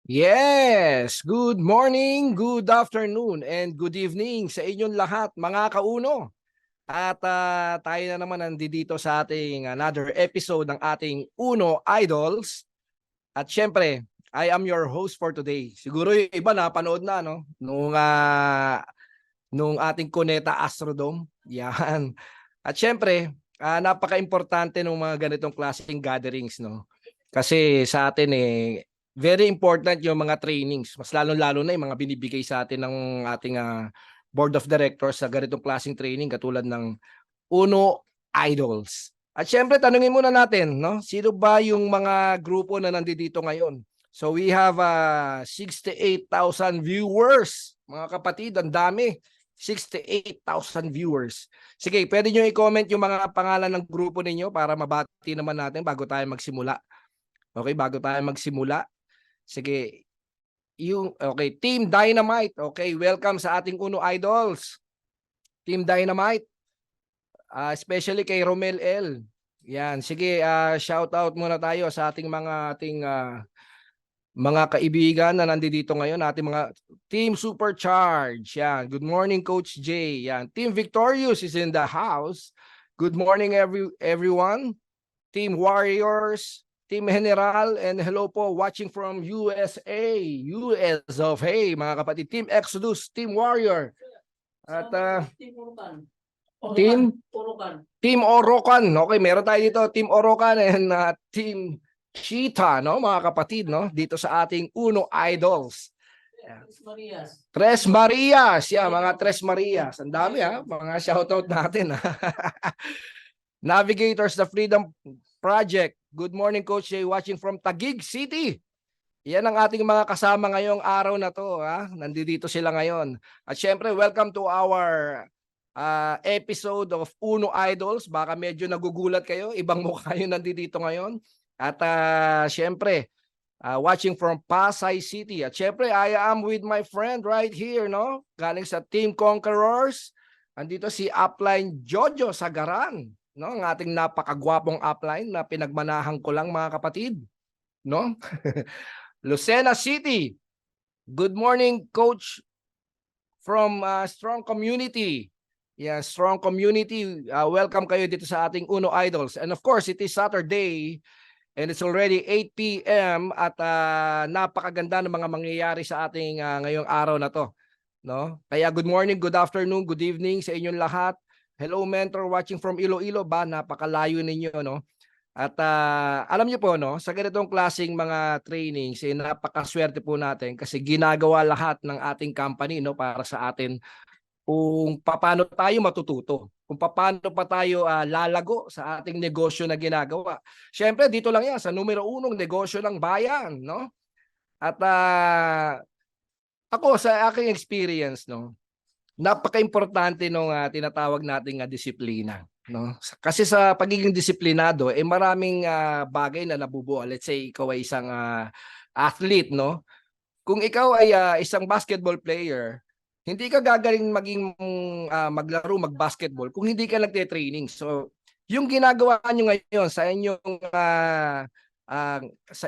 Yes, good morning, good afternoon, and good evening sa inyong lahat mga kauno. At tayo na naman nandito sa ating another episode ng ating Uno Idols. At syempre, I am your host for today. Siguro yung iba napanood na no nung ating Cuneta Astrodome. Yan. At syempre, napaka-importante ng mga ganitong klaseng gatherings no. Kasi sa atin very important yung mga trainings. Mas lalo-lalo na yung mga binibigay sa atin ng ating board of directors sa ganitong klaseng training katulad ng Uno Idols. At syempre, tanungin muna natin, no? Sino ba yung mga grupo na nandito ngayon? So we have 68,000 viewers. Mga kapatid, ang dami. 68,000 viewers. Sige, pwede nyo i-comment yung mga pangalan ng grupo ninyo para mabati naman natin bago tayo magsimula. Okay, bago tayo magsimula. Sige, okay, Team Dynamite. Okay, welcome sa ating Uno Idols. Team Dynamite. Especially kay Romel L. Yan, sige, shout out muna tayo sa ating mga kaibigan na nandito ngayon, ating mga Team Supercharge. Yan, good morning Coach J. Yan, Team Victorious is in the house. Good morning everyone. Team Warriors, Team General, and hello po watching from USA, US of A, mga kapatid. Team Exodus, Team Warrior. At Team Orocan. Okay, meron tayo dito, Team Orocan and Team Cheetah, no, mga kapatid, no, dito sa ating Uno Idols. Tres Marias. Yeah, mga Tres Marias. Ang dami mga shoutout natin. Navigators, the Freedom Project. Good morning, Coach Jay, watching from Taguig City. Yan ang ating mga kasama ngayong araw na to. Nandito sila ngayon. At syempre, welcome to our episode of Uno Idols. Baka medyo nagugulat kayo. Ibang mukha yung nandito ngayon. At syempre, watching from Pasay City. At syempre, I am with my friend right here, no? Galing sa Team Conquerors. Andito si Upline Jojo Sagaran, no? Ang ating napakagwapong upline na pinagmanahan ko lang, mga kapatid, no? Lucena City. Good morning, Coach from Strong Community. Yeah, Strong Community. Welcome kayo dito sa ating Uno Idols. And of course, it is Saturday and it's already 8 p.m. at napakaganda ng mga mangyayari sa ating ngayong araw na to, no? Kaya good morning, good afternoon, good evening sa inyong lahat. Hello mentor watching from Iloilo ba? Napakalayo ninyo, no? At alam niyo po, no, sa ganitong klaseng mga trainings, napakaswerte po natin kasi ginagawa lahat ng ating company, no, para sa atin kung paano tayo matututo, kung paano pa tayo lalago sa ating negosyo na ginagawa. Siyempre, dito lang yan sa numero 1 negosyo ng bayan, no? At ako sa aking experience, no, napaka-importante nung tinatawag nating disiplina, no? Kasi sa pagiging disiplinado maraming bagay na nabubuo. Let's say ikaw ay isang athlete, no? Kung ikaw ay isang basketball player, hindi ka gagaling maging maglaro, mag-basketball kung hindi ka nagte-training. So, yung ginagawa niyo ngayon sa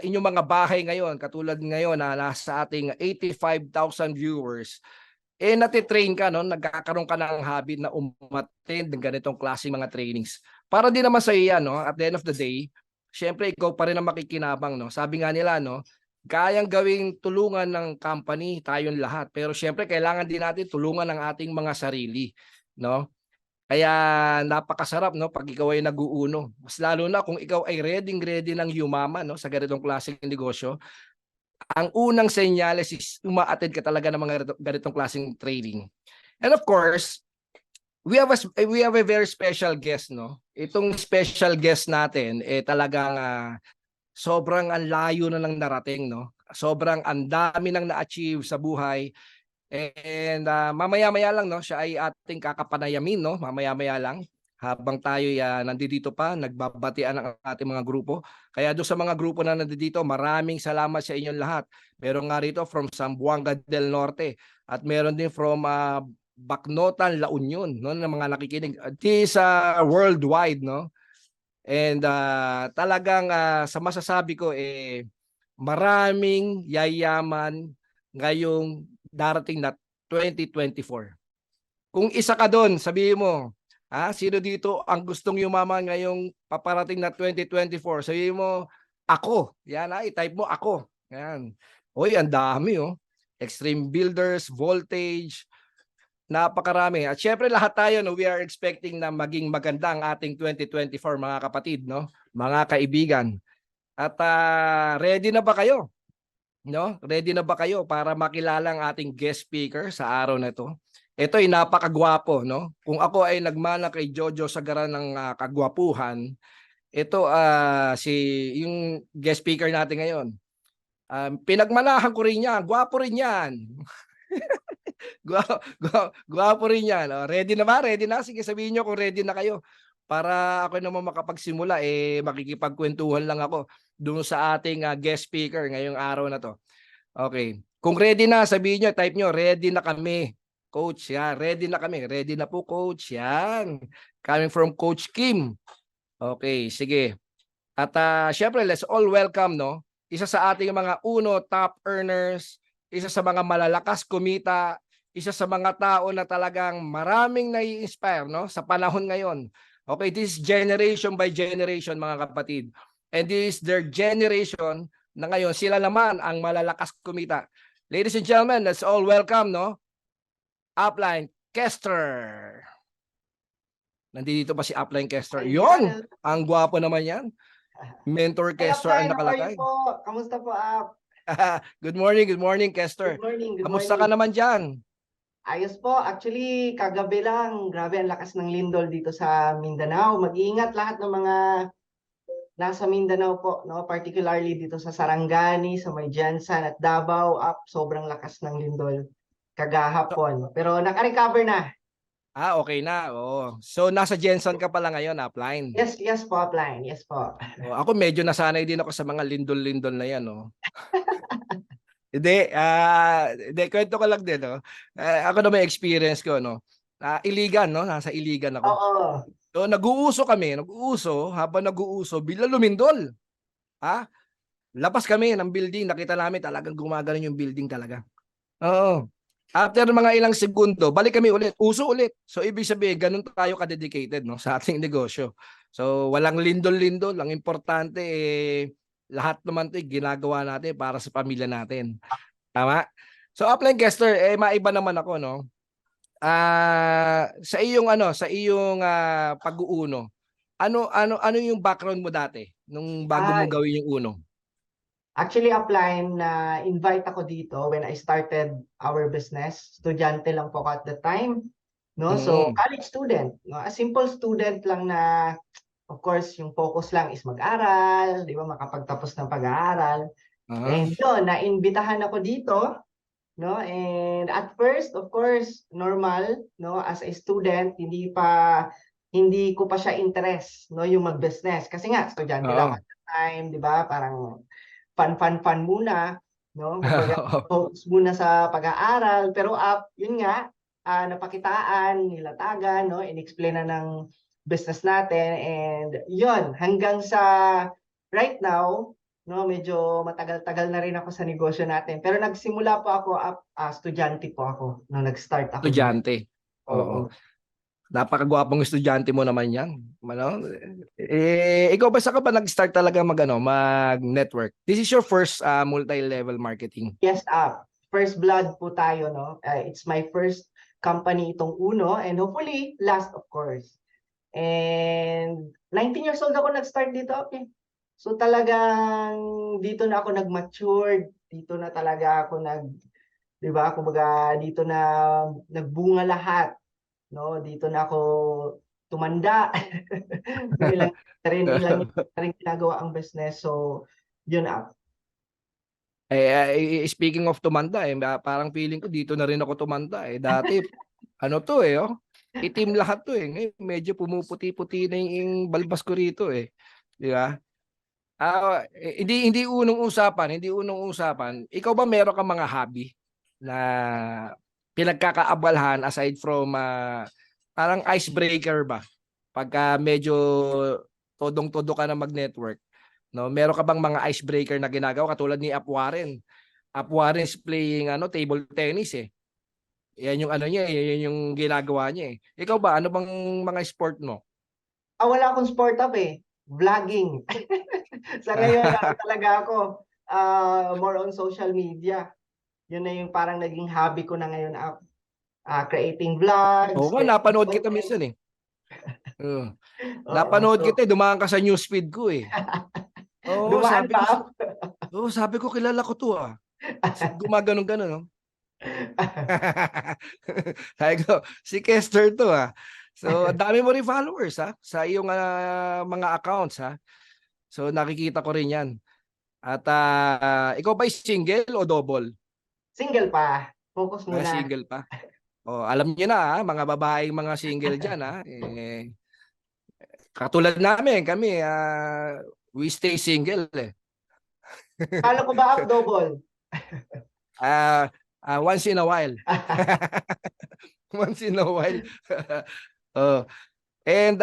inyong mga bahay ngayon, katulad ngayon na nasa ating 85,000 viewers, natitrain ka, no? Nagkakaroon ka ng habit na umattend ng ganitong klase mga trainings. Para din naman sa iyo, no? At the end of the day, syempre ikaw pa rin ang makikinabang, no? Sabi nga nila, no? Kayang gawing tulungan ng company tayong lahat. Pero syempre kailangan din natin tulungan ng ating mga sarili, no? Kaya napakasarap, no, pag ikaw ay nag-uuno. Mas lalo na kung ikaw ay ready ng yumaman, no, sa ganitong klaseng negosyo. Ang unang senyales is uma-attend ka talaga ng mga ganitong klaseng training. And of course, we have a very special guest, no? Itong special guest natin talagang sobrang ang layo na lang narating, no? Sobrang ang dami nang na-achieve sa buhay. And mamaya-maya lang, no, siya ay ating kakapanayamin, no? Mamaya-maya lang habang tayo nandito pa, nagbabatian ang ating mga grupo. Kaya doon sa mga grupo na nandito, maraming salamat sa inyong lahat. Meron nga rito from Zamboanga del Norte at meron din from Bacnotan, La Union, no, ng mga nakikinig. This worldwide, no? And talagang sa masasabi ko maraming yayaman ngayong darating na 2024. Kung isa ka doon, sabihin mo, sino dito ang gustong yumaman ngayong paparating na 2024? Sabihin mo, ako. Yan, i-type mo ako. Yan. Uy, ang dami, oh. Extreme Builders, Voltage, napakarami. At syempre lahat tayo, no, we are expecting na maging maganda ang ating 2024, mga kapatid, no? Mga kaibigan. At ready na ba kayo? No? Ready na ba kayo para makilala ang ating guest speaker sa araw na ito? Ito ay napakagwapo, no? Kung ako ay nagmana kay Jojo Sagaran ng kagwapuhan, ito yung guest speaker natin ngayon. Pinagmanahan ko rin yan. Gwapo rin yan. Gwapo rin yan. Ready na ba? Ready na? Sige, sabihin nyo kung ready na kayo. Para ako naman makapagsimula, makikipagkwentuhan lang ako doon sa ating guest speaker ngayong araw na to. Okay. Kung ready na, sabihin nyo, type nyo, ready na kami. Coach, yan. Ready na kami. Ready na po, Coach. Yan. Coming from Coach Kim. Okay, sige. At syempre, let's all welcome, no? Isa sa ating mga top earners, isa sa mga malalakas kumita, isa sa mga tao na talagang maraming nai-inspire, no? Sa panahon ngayon. Okay, this is generation by generation, mga kapatid. And this is their generation na ngayon, sila naman ang malalakas kumita. Ladies and gentlemen, let's all welcome, no? Upline Kester. Nandito ba si Upline Kester? Yon, ang gwapo naman yan. Mentor Kester ang nakalagay. Po. Kamusta po, Good morning, Kester. Good morning. Kamusta ka naman dyan? Ayos po. Actually, kagabi lang, grabe ang lakas ng lindol dito sa Mindanao. Mag-iingat lahat ng mga nasa Mindanao po, no? Particularly dito sa Sarangani, sa May Jansan at Davao, sobrang lakas ng lindol kagahapon. Pero naka-recover na. Okay na. Oh. So nasa Jensen ka pala ngayon, Upline. Yes po, Upline. Yes po. Ako medyo nasanay din ako sa mga lindol-lindol na yan, no. Hindi, kwento ko lang din, no. Ako na may experience ko, no. Iligan, no. Nasa Iligan ako. Oo. So nag-uuso kami, habang nag-uuso, bigla lumindol. Labas kami ng building, nakita namin talagang gumagano yung building talaga. Oo. After mga ilang segundo, balik kami ulit, uso ulit. So ibig sabihin, ganun tayo ka-dedicated, no, sa ating negosyo. So walang lindol-lindol, ang importante lahat naman 'to ginagawa natin para sa pamilya natin. Tama? So Upline Kester, maiba naman ako, no. Sa iyong pag-uuno. Ano yung background mo dati nung bago mo gawin yung uno? Actually, Upline, na invite ako dito when I started our business. Estudyante lang po ako at the time, no? So, college student, no? A simple student lang na, of course, yung focus lang is mag-aral, di ba? Makapagtapos ng pag-aaral. And yun, naimbitahan ako dito, no? And at first, of course, normal, no? As a student, hindi ko pa siya interest, no? Yung mag-business. Kasi nga, estudyante lang at the time, di ba? Parang fun muna, no? Focus muna sa pag-aaral, pero yun nga, napakitaan, nilatagan, no? In-explain na ng business natin, and yun, hanggang sa right now, no, medyo matagal-tagal na rin ako sa negosyo natin. Pero nagsimula po ako, estudyante po ako, no, nag-start ako. Estudyante. Oo. Napakagwapong estudyante mo naman yan. Ano? Ikaw ba saan ka ba nag-start talaga mag-network? This is your first multi-level marketing? Yes, first blood po tayo, no? It's my first company itong Uno, and hopefully last, of course. And 19 years old ako nag-start dito, okay. So talagang dito na ako nag-mature, dito na talaga ako di ba? Kumbaga dito na nagbunga lahat. No, dito na ako tumanda. ilang rin ginagawa ang business. So, yun speaking of tumanda, parang feeling ko dito na rin ako tumanda. Dati, itim lahat to. Ngayon, medyo pumuputi-puti na yung balbas ko rito. Di ba? Hindi unang usapan. Ikaw ba meron ka mga hobby na pinagkakaabalahan aside from parang icebreaker ba? Pagka medyo todong-todo ka na mag-network, No, meron ka bang mga icebreaker na ginagawa katulad ni Ap Warren? Ap Warren is playing table tennis eh. Yan yung ano niya, yan yung ginagawa niya eh. Ikaw ba, ano bang mga sport mo? Wala akong sport up eh. Vlogging. Sa ngayon, talaga ako, more on social media. Yun na yung parang naging hobby ko na ngayon. Creating vlogs, Oo nga, creating napanood kita content. minsan eh. Oo. Oo, Napanood so, kita, dumaan ka sa newsfeed ko eh. Oo, dumaan sabi ko, pa. sabi ko kilala ko to ah. Gumaganon-ganon, no? Sabi ko, si Kester to ah. So, ang dami mo rin followers ha, sa iyong mga accounts ha. So, nakikita ko rin yan. At ikaw ba single o double? Single pa. Focus muna. Single pa. Oh, alam niyo na ha, mga babaeng mga single diyan ha. Katulad namin, kami we stay single eh. Kala ko ba up double? Once in a while. Once in a while. Oh. And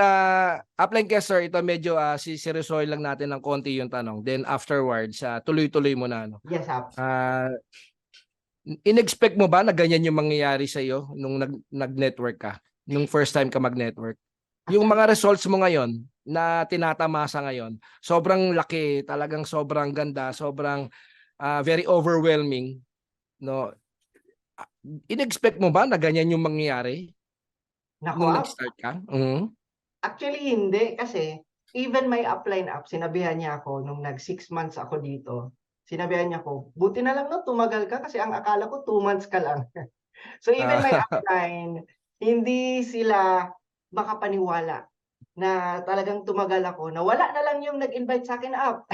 Upline Kester, ito medyo seryosoy lang natin ng konti yung tanong. Then afterwards, tuloy-tuloy mo na. No? Yes, up. In-expect mo ba na ganyan yung mangyayari sa iyo nung nag-network ka? Nung first time ka mag-network? Yung mga results mo ngayon na tinatamasa ngayon, sobrang laki, talagang sobrang ganda, sobrang very overwhelming. No? In-expect mo ba na ganyan yung mangyayari Nako, nung up. nag-start ka? Mm-hmm. Actually, hindi. Kasi even my upline up, sinabihan niya ako nung nag 6 months ako dito. Sinabihan niya ako, buti na lang no, tumagal ka kasi ang akala ko 2 months ka lang. So even my upline, hindi sila makapaniwala na talagang tumagal ako, na wala na lang yung nag-invite sa akin up.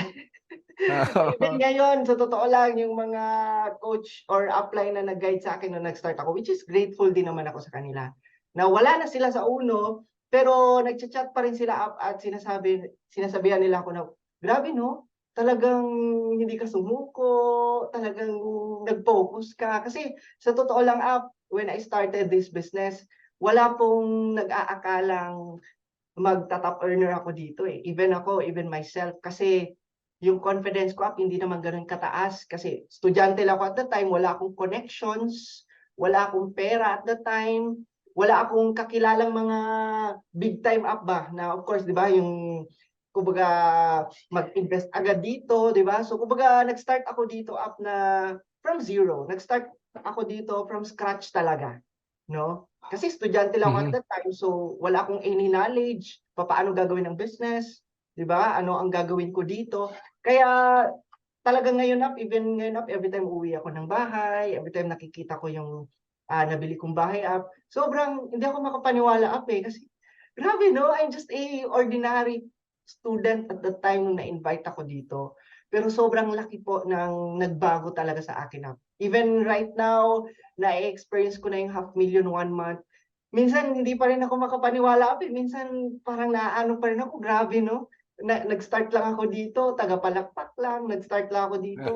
Even ngayon, sa totoo lang, yung mga coach or upline na nag-guide sa akin nung nag-start ako, which is grateful din naman ako sa kanila, na wala na sila sa uno, pero nagchat-chat pa rin sila up at sinasabihan nila ako na, grabe no, talagang hindi ka sumuko, talagang nag-focus ka. Kasi sa totoo lang up, when I started this business, wala pong nag-aakalang magta-top earner ako dito eh. Even myself, kasi yung confidence ko up, hindi naman ganun kataas. Kasi estudyante lang ako at the time, wala akong connections, wala akong pera at the time, wala akong kakilalang mga big time up ba, na of course, di ba, yung kumbaga mag-invest agad dito, di ba? So kumbaga nag-start ako dito up na from zero. Nag-start ako dito from scratch talaga, no? Kasi estudyante lang ako at that time, so wala akong any knowledge, paano gagawin ng business, 'di ba? Ano ang gagawin ko dito? Kaya talagang ngayon up, even ngayon up, every time uwi ako ng bahay, every time nakikita ko yung nabili kong bahay up, sobrang hindi ako makapaniwala up eh. Kasi grabe no, I'm just a ordinary student at the time nung na-invite ako dito. Pero sobrang laki po ng nagbago talaga sa akin up. Even right now, na-experience ko na yung 500,000 1 month. Minsan hindi pa rin ako makapaniwala up eh. Minsan parang naano pa rin ako, grabe no. Nag-start lang ako dito, taga-palakpak lang, nag-start lang ako dito.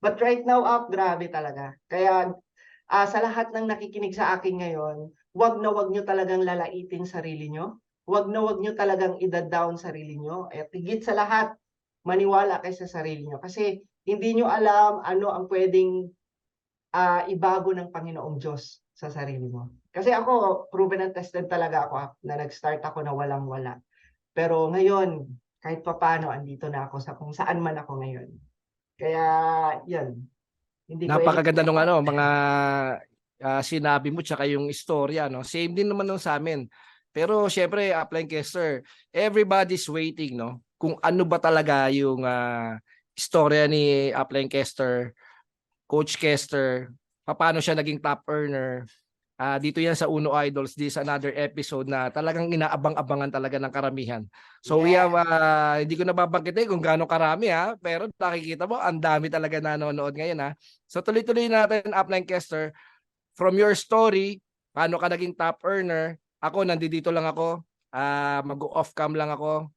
But right now up, grabe talaga. Kaya sa lahat ng nakikinig sa akin ngayon, wag na wag nyo talagang lalaitin sarili nyo. Wag na wag nyo talagang ida-down sarili nyo. At higit sa lahat, maniwala kayo sa sarili nyo. Kasi hindi nyo alam ano ang pwedeng ibago ng Panginoong Diyos sa sarili mo. Kasi ako, proven and tested talaga ako na nag-start ako na walang-wala. Pero ngayon, kahit papaano, andito na ako sa kung saan man ako ngayon. Kaya, yun. Hindi ko Napakaganda nung mga sinabi mo tsaka yung istorya, no? Same din naman nung sa amin. Pero syempre, Upline Kester, everybody's waiting, no? Kung ano ba talaga yung istorya ni Upline Kester, Coach Kester, paano siya naging top earner. Dito yan sa Uno Idols, this another episode na talagang inaabang-abangan talaga ng karamihan. So we have, hindi ko nababanggitin kung gaano karami pero nakikita mo, ang dami talaga nanonood ngayon So tuloy-tuloy natin, Upline Kester, from your story, paano ka naging top earner. Ako, nandito lang ako, mag-off cam lang ako,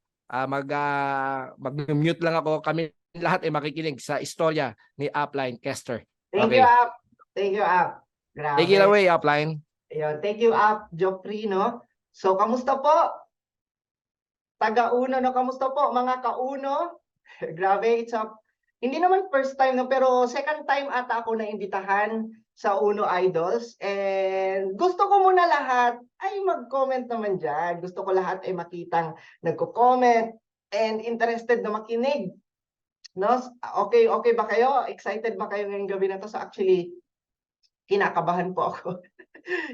mag-mute lang ako. Kami lahat ay makikinig sa istorya ni Upline Kester. Thank you, Up. Thank you, Up. Grabe. Take it away, Upline. Ayun, thank you, Up, Joffrey, no? So, kamusta po? Taga-Uno, no? Kamusta po, mga ka-Uno? Grabe, hindi naman first time, no, pero second time ata ako naimbitahan sa Uno Idols. And gusto ko muna lahat ay mag-comment naman dyan. Gusto ko lahat ay makitang nagko-comment and interested na makinig. No? Okay, okay ba kayo? Excited ba kayo ngayong gabi na to? So actually, kinakabahan po ako.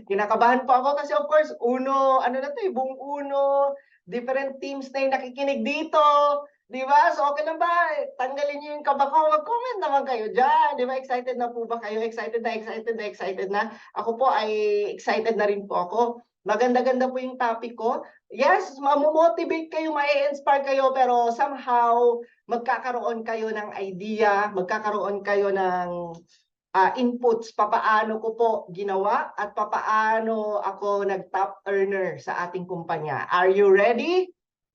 Kinakabahan po ako kasi of course, Uno, ano na to buong Uno, different teams na yung nakikinig dito. Di ba? So okay lang ba? Tanggalin niyo yung kaba ko. Mag-comment naman kayo dyan. Di ba? Excited na po ba kayo? Excited na. Ako po ay excited na rin po ako. Maganda-ganda po yung topic ko. Yes, mamomotivate kayo, ma-inspire kayo, pero somehow magkakaroon kayo ng idea, magkakaroon kayo ng inputs, papaano ko po ginawa at papaano ako nag-top earner sa ating kumpanya. Are you ready?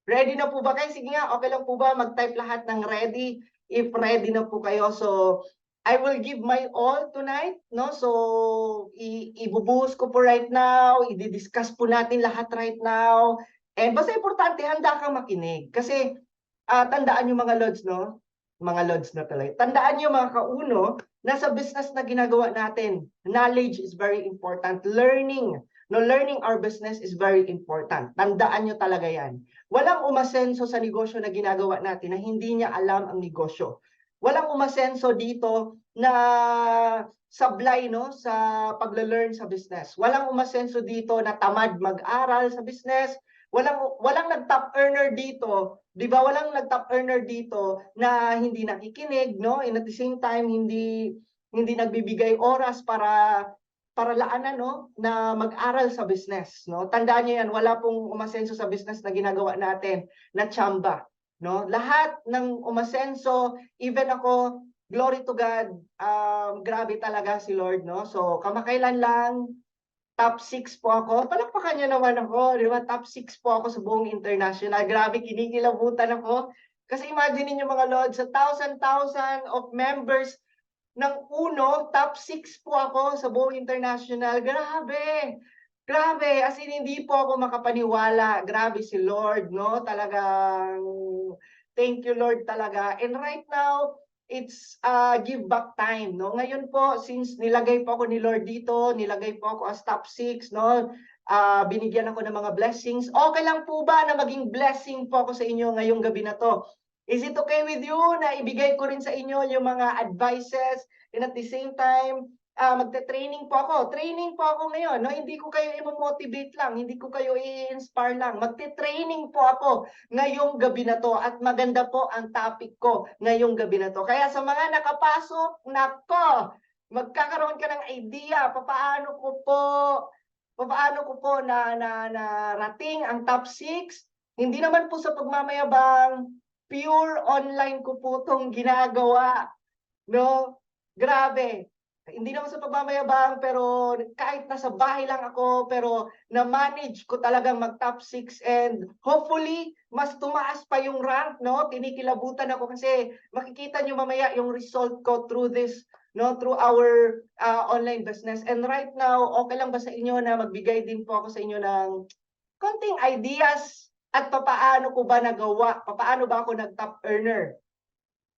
Ready na po ba kayo? Sige nga, okay lang po ba mag-type lahat ng ready? If ready na po kayo, so I will give my all tonight, no? So ibubuhos ko po right now, i-discuss po natin lahat right now. And basta importante, handa kang makinig. Kasi tandaan nyo mga Lods, no? Mga Lods na talaga. Tandaan nyo mga kauno, nasa business na ginagawa natin, knowledge is very important. Learning our business is very important. Tandaan nyo talaga yan. Walang umasenso sa negosyo na ginagawa natin na hindi niya alam ang negosyo. Walang umasenso dito na sablay, no, sa pagle-learn sa business. Walang umasenso dito na tamad mag-aral sa business. Walang nag-top earner dito, 'di ba? Walang nag-top earner dito na hindi nakikinig, no? And at the same time hindi nagbibigay oras para laanan, no, na mag-aral sa business, no? Tandaan niyo 'yan, wala pong umasenso sa business na ginagawa natin na tsamba, no? Lahat ng umasenso, even ako, glory to God, grabe talaga si Lord, no? So kamakailan lang top 6 po ako. Palakpakan niyo naman ako, di ba? Top 6 po ako sa buong international. Grabe, kinikilabutan ako. Kasi imagine niyo mga Lord, sa thousand of members ng Uno, top 6 po ako sa buong international. Grabe! Grabe, as in hindi po ako makapaniwala. Grabe si Lord, no? Talagang thank you Lord talaga. And right now, it's give back time, no? Ngayon po, since nilagay po ako ni Lord dito, nilagay po ako as top 6, no? Binigyan ako ng mga blessings. Okay lang po ba na maging blessing po ako sa inyo ngayong gabi na to? Is it okay with you na ibigay ko rin sa inyo yung mga advices and at the same time, magte-training po ako. Training po ako ngayon, no? Hindi ko kayo i-motivate lang, hindi ko kayo i-inspire lang. Magte-training po ako ngayong gabi na to at maganda po ang topic ko ngayong gabi na to. Kaya sa mga nakapasok, nako, magkakaroon ka ng idea papaano ko po na rating ang top 6. Hindi naman po sa pagmamayabang, pure online ko po tong ginagawa, no? Grabe. Hindi naman sa pagmamayabang, pero kahit nasa bahay lang ako, pero na-manage ko talagang mag-top 6 and hopefully, mas tumaas pa yung rank, no? Kinikilabutan ako kasi makikita nyo mamaya yung result ko through this, no? Through our online business. And right now, okay lang ba sa inyo na magbigay din po ako sa inyo ng konting ideas at papaano ko ba nagawa? Papaano ba ako nag-top earner?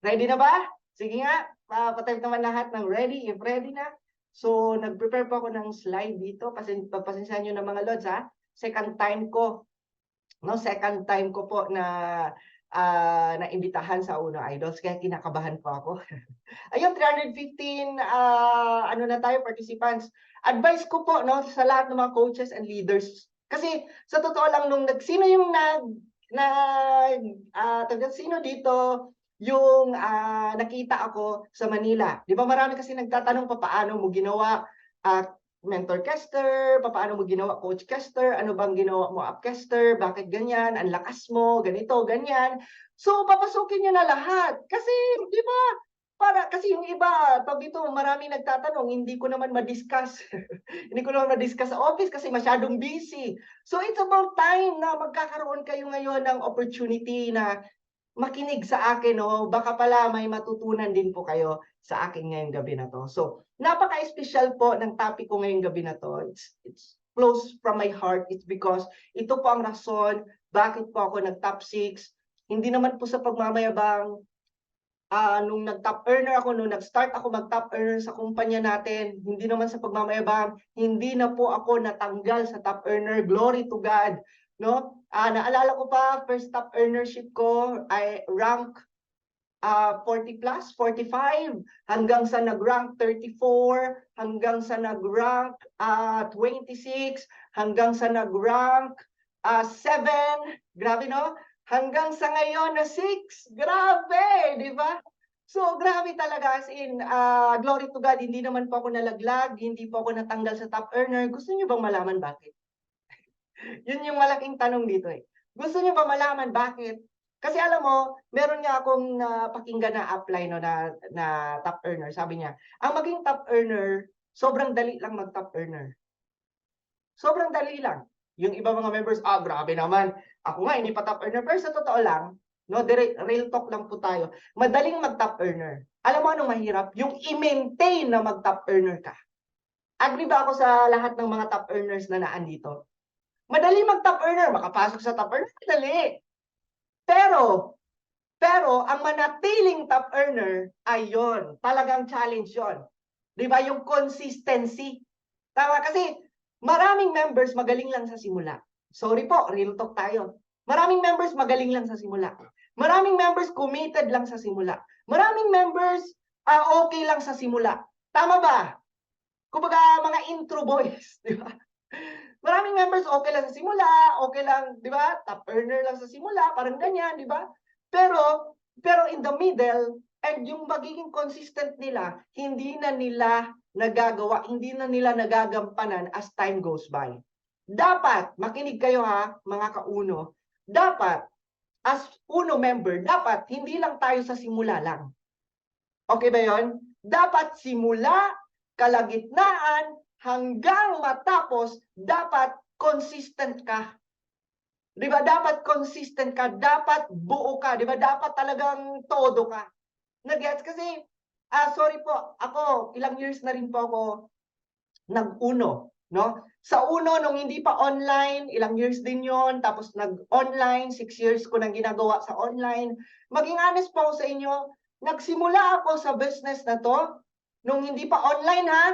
Ready na ba? Sige nga, patype naman lahat ng ready, if ready na. So, nag-prepare po ako ng slide dito. Pasensyahan nyo na mga Lods, ha? Second time ko. No, second time ko po na imbitahan sa Uno Idols, kaya kinakabahan po ako. Ayun, 315 ano na tayo, participants. Advice ko po, no, sa lahat ng mga coaches and leaders. Kasi sa totoo lang, sino yung sino dito yung nakita ako sa Manila. Di ba marami kasi nagtatanong paano mo ginawa mentor caster, paano mo ginawa coach caster, ano bang ginawa mo upcaster, bakit ganyan, ang lakas mo, ganito, ganyan. So papasukin niyo na lahat. Kasi di ba kasi yung iba, pag dito marami nagtatanong, hindi ko naman ma-discuss. Hindi ko naman ma-discuss sa office kasi masyadong busy. So it's about time na magkakaroon kayo ngayon ng opportunity na makinig sa akin, no? Baka pala may matutunan din po kayo sa akin ngayong gabi na to. So, napaka-special po ng topic ko ngayong gabi na to. It's close from my heart. It's because ito po ang rason bakit po ako nag-top 6. Hindi naman po sa pagmamayabang, nung nag-top earner ako, nung nag-start ako mag-top earner sa kumpanya natin, hindi naman sa pagmamayabang, hindi na po ako natanggal sa top earner. Glory to God. No? Naalala ko pa, first top earnership ko ay rank 40 plus, 45, hanggang sa nag-rank 34, hanggang sa nag-rank 26, hanggang sa nag-rank 7, grabe no? Hanggang sa ngayon na 6, grabe, di ba? So, grabe talaga, as in, glory to God, hindi naman po ako nalaglag, hindi po ako natanggal sa top earner. Gusto niyo bang malaman bakit? Yun yung malaking tanong dito eh. Gusto niyo ba malaman bakit? Kasi alam mo, meron nga akong napakinggan na apply no, na top earner. Sabi niya, ang maging top earner, sobrang dali lang mag-top earner. Sobrang dali lang. Yung iba mga members, grabe naman. Ako nga, hindi pa top earner. Pero sa totoo lang, no, real talk lang po tayo. Madaling mag-top earner. Alam mo anong mahirap? Yung i-maintain na mag-top earner ka. Agree ba ako sa lahat ng mga top earners na naandito? Madali mag-top earner, makapasok sa top earner, madali. Pero ang manatiling top earner ay yon, talagang challenge yon. 'Di ba yung consistency? Tama kasi maraming members magaling lang sa simula. Sorry po, real talk tayo. Maraming members magaling lang sa simula. Maraming members committed lang sa simula. Maraming members okay lang sa simula. Tama ba? Kumbaga mga intro boys, 'di ba? Maraming members okay lang sa simula, okay lang, 'di ba? Top earner lang sa simula, parang ganyan, 'di ba? Pero in the middle, and yung magiging consistent nila, hindi na nila nagagawa, hindi na nila nagagampanan as time goes by. Dapat, makinig kayo ha, mga kauno, dapat, as uno member, dapat hindi lang tayo sa simula lang. Okay ba yon? Dapat simula, kalagitnaan, hanggang matapos, dapat consistent ka. Di ba? Dapat consistent ka, dapat buo ka, di ba? Dapat talagang todo ka. Nag-gets? Kasi, sorry po, ako, ilang years na rin po ako nag-uno. No? Sa uno, nung hindi pa online, ilang years din yon. Tapos nag-online, 6 years ko nang ginagawa sa online. Maging honest po ako sa inyo, nagsimula ako sa business na to nung hindi pa online ha.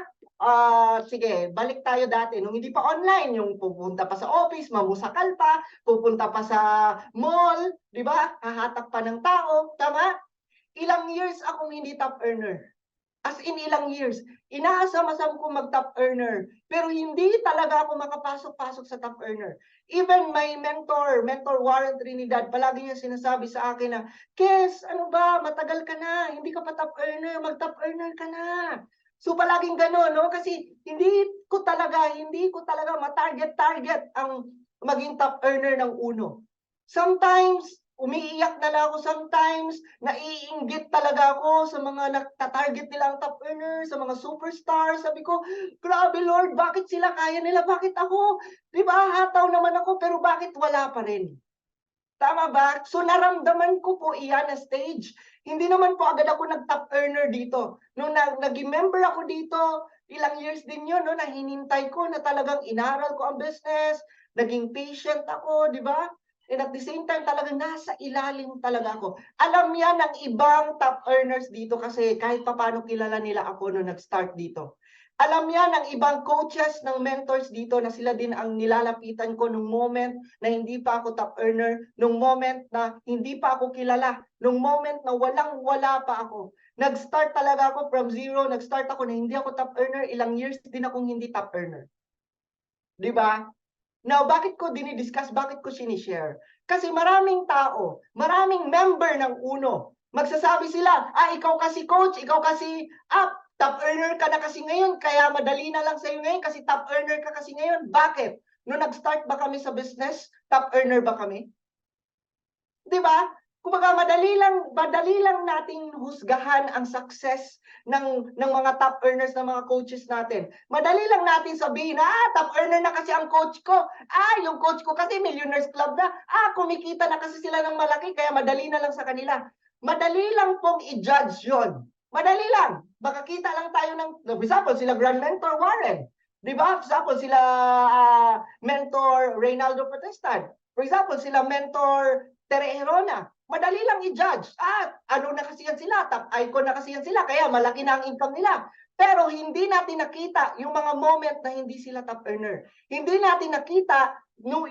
Sige, balik tayo dati. Nung hindi pa online, yung pupunta pa sa office, mamusakal pa, pupunta pa sa mall, di ba? Hahatak pa ng tao, tama? Ilang years akong hindi top earner. As in ilang years. Inaasam-asam ko mag-top earner. Pero hindi talaga ako makapasok-pasok sa top earner. Even my mentor Warren Trinidad, palagi niya sinasabi sa akin na, Kes, ano ba, matagal ka na, hindi ka pa top earner, mag-top earner ka na. So palaging gano'n, no? Kasi hindi ko talaga matarget ang maging top earner ng uno. Sometimes, umiiyak na lang ako, sometimes naiinggit talaga ako sa mga nagta-target nilang top earners, sa mga superstars. Sabi ko, grabe Lord, bakit sila kaya nila? Bakit ako? Di ba, hataw naman ako, pero bakit wala pa rin? Tama ba? So naramdaman ko po iyan na stage. Hindi naman po agad ako nag-top earner dito. Nung naging member ako dito, ilang years din yun, no, na hinintay ko na talagang inaral ko ang business, naging patient ako, di ba? And at the same time, talagang nasa ilalim talaga ako. Alam yan ng ibang top earners dito kasi kahit paano kilala nila ako nung nag-start dito. Alam yan ng ibang coaches, ng mentors dito na sila din ang nilalapitan ko nung moment na hindi pa ako top earner, nung moment na hindi pa ako kilala, nung moment na walang-wala pa ako. Nag-start talaga ako from zero, nag-start ako na hindi ako top earner, ilang years din akong hindi top earner. Di ba? Now, bakit ko dinidiscuss, bakit ko sinishare? Kasi maraming tao, maraming member ng UNO, magsasabi sila, ikaw kasi coach, ikaw kasi top earner ka na kasi ngayon, kaya madali na lang sa'yo ngayon kasi top earner ka kasi ngayon. Bakit? Nung nag-start ba kami sa business, top earner ba kami? Di ba? Kumbaga madali lang nating husgahan ang success ng mga top earners, ng mga coaches natin. Madali lang natin sabihin, top earner na kasi ang coach ko. Yung coach ko kasi Millionaires Club na. Kumikita na kasi sila ng malaki, kaya madali na lang sa kanila. Madali lang pong i-judge yon. Madali lang. Baka kita lang tayo ng, for example, sila Grand Mentor Warren. Di ba? For example, sila Mentor Reynaldo Protestant. For example, sila Mentor Tere Herona. madali lang i-judge. At ano na kasi yan sila, top icon na kasi yan sila, kaya malaki na ang income nila. Pero hindi natin nakita yung mga moment na hindi sila top earner. Hindi natin nakita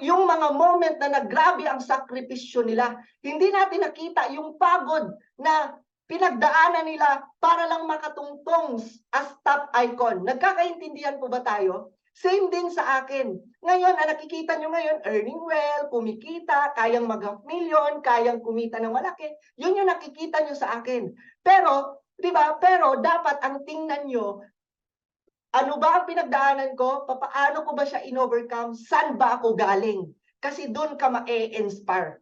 yung mga moment na naggrabe ang sakripisyo nila. Hindi natin nakita yung pagod na pinagdaanan nila para lang makatungtong as top icon. Nagkakaintindihan po ba tayo? Same din sa akin. Ngayon, nakikita nyo ngayon, earning well, kumikita, kayang mag-half million, kayang kumita ng malaki. Yun yung nakikita nyo sa akin. Pero, di ba? Pero dapat ang tingnan nyo, ano ba ang pinagdaanan ko? Paano ko ba siya in-overcome? Saan ba ako galing? Kasi doon ka ma-inspire.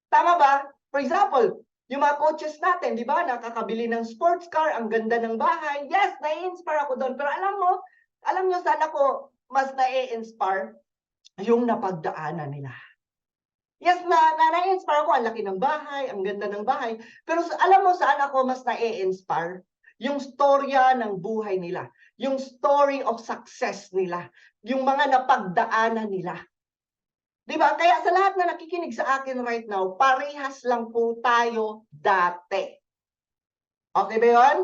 Tama ba? For example, yung mga coaches natin, di ba? Nakakabili ng sports car, ang ganda ng bahay. Yes, na-inspire ako doon. Pero alam nyo saan ako mas na-inspire? Yung napagdaanan nila. Yes, na-inspire ako, ang laki ng bahay, ang ganda ng bahay. Pero alam mo saan ako mas na-inspire? Yung storya ng buhay nila. Yung story of success nila. Yung mga napagdaanan nila. Diba? Kaya sa lahat na nakikinig sa akin right now, parehas lang po tayo dati. Okay ba yun?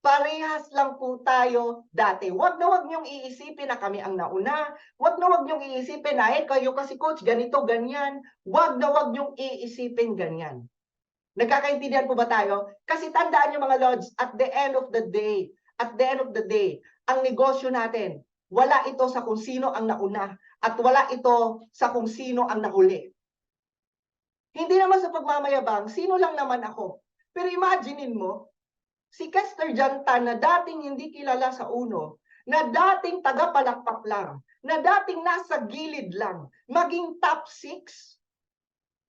Parehas lang po tayo dati. Huwag na huwag niyong iisipin na kami ang nauna. Huwag na huwag niyong iisipin na kayo kasi coach, ganito, ganyan. Huwag na huwag niyong iisipin ganyan. Nagkakaintindihan po ba tayo? Kasi tandaan niyo mga lords, at the end of the day, ang negosyo natin, wala ito sa kung sino ang nauna at wala ito sa kung sino ang nahuli. Hindi naman sa pagmamayabang, sino lang naman ako. Pero imaginein mo, si Kester Jantan na dating hindi kilala sa uno, na dating tagapalakpak lang, na dating nasa gilid lang, maging top 6.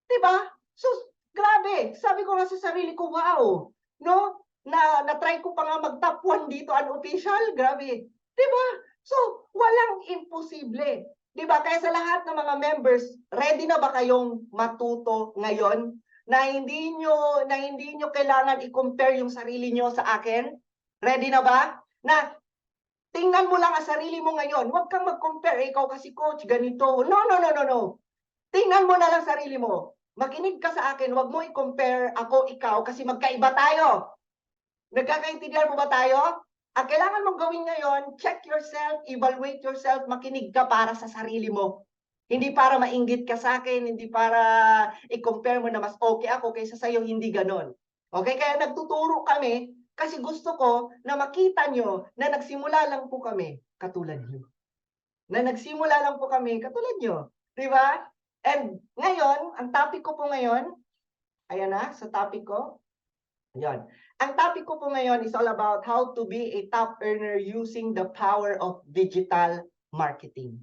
Diba? So, grabe. Sabi ko nga sa sarili ko, wow. No? Na-try ko pa nga mag-top 1 dito, unofficial. Grabe. Diba? So, walang imposible. Diba? Kaya sa lahat ng mga members, ready na ba kayong matuto ngayon? Na hindi nyo kailangan i-compare yung sarili nyo sa akin? Ready na ba? Na tingnan mo lang ang sarili mo ngayon. Huwag kang mag-compare. Ikaw kasi coach, ganito. No. Tingnan mo na lang sarili mo. Makinig ka sa akin, huwag mo i-compare ako, ikaw, kasi magkaiba tayo. Nagkakaintindihan mo ba tayo? Ang kailangan mong gawin ngayon, check yourself, evaluate yourself, makinig ka para sa sarili mo. Hindi para mainggit ka sa akin, hindi para i-compare mo na mas okay ako kaysa sa'yo, hindi ganon. Okay, kaya nagtuturo kami kasi gusto ko na makita nyo na nagsimula lang po kami katulad nyo. Na nagsimula lang po kami katulad nyo. Di ba? And ngayon, ang topic ko po ngayon, ayan na, sa topic ko, ayan. Ang topic ko po ngayon is all about how to be a top earner using the power of digital marketing.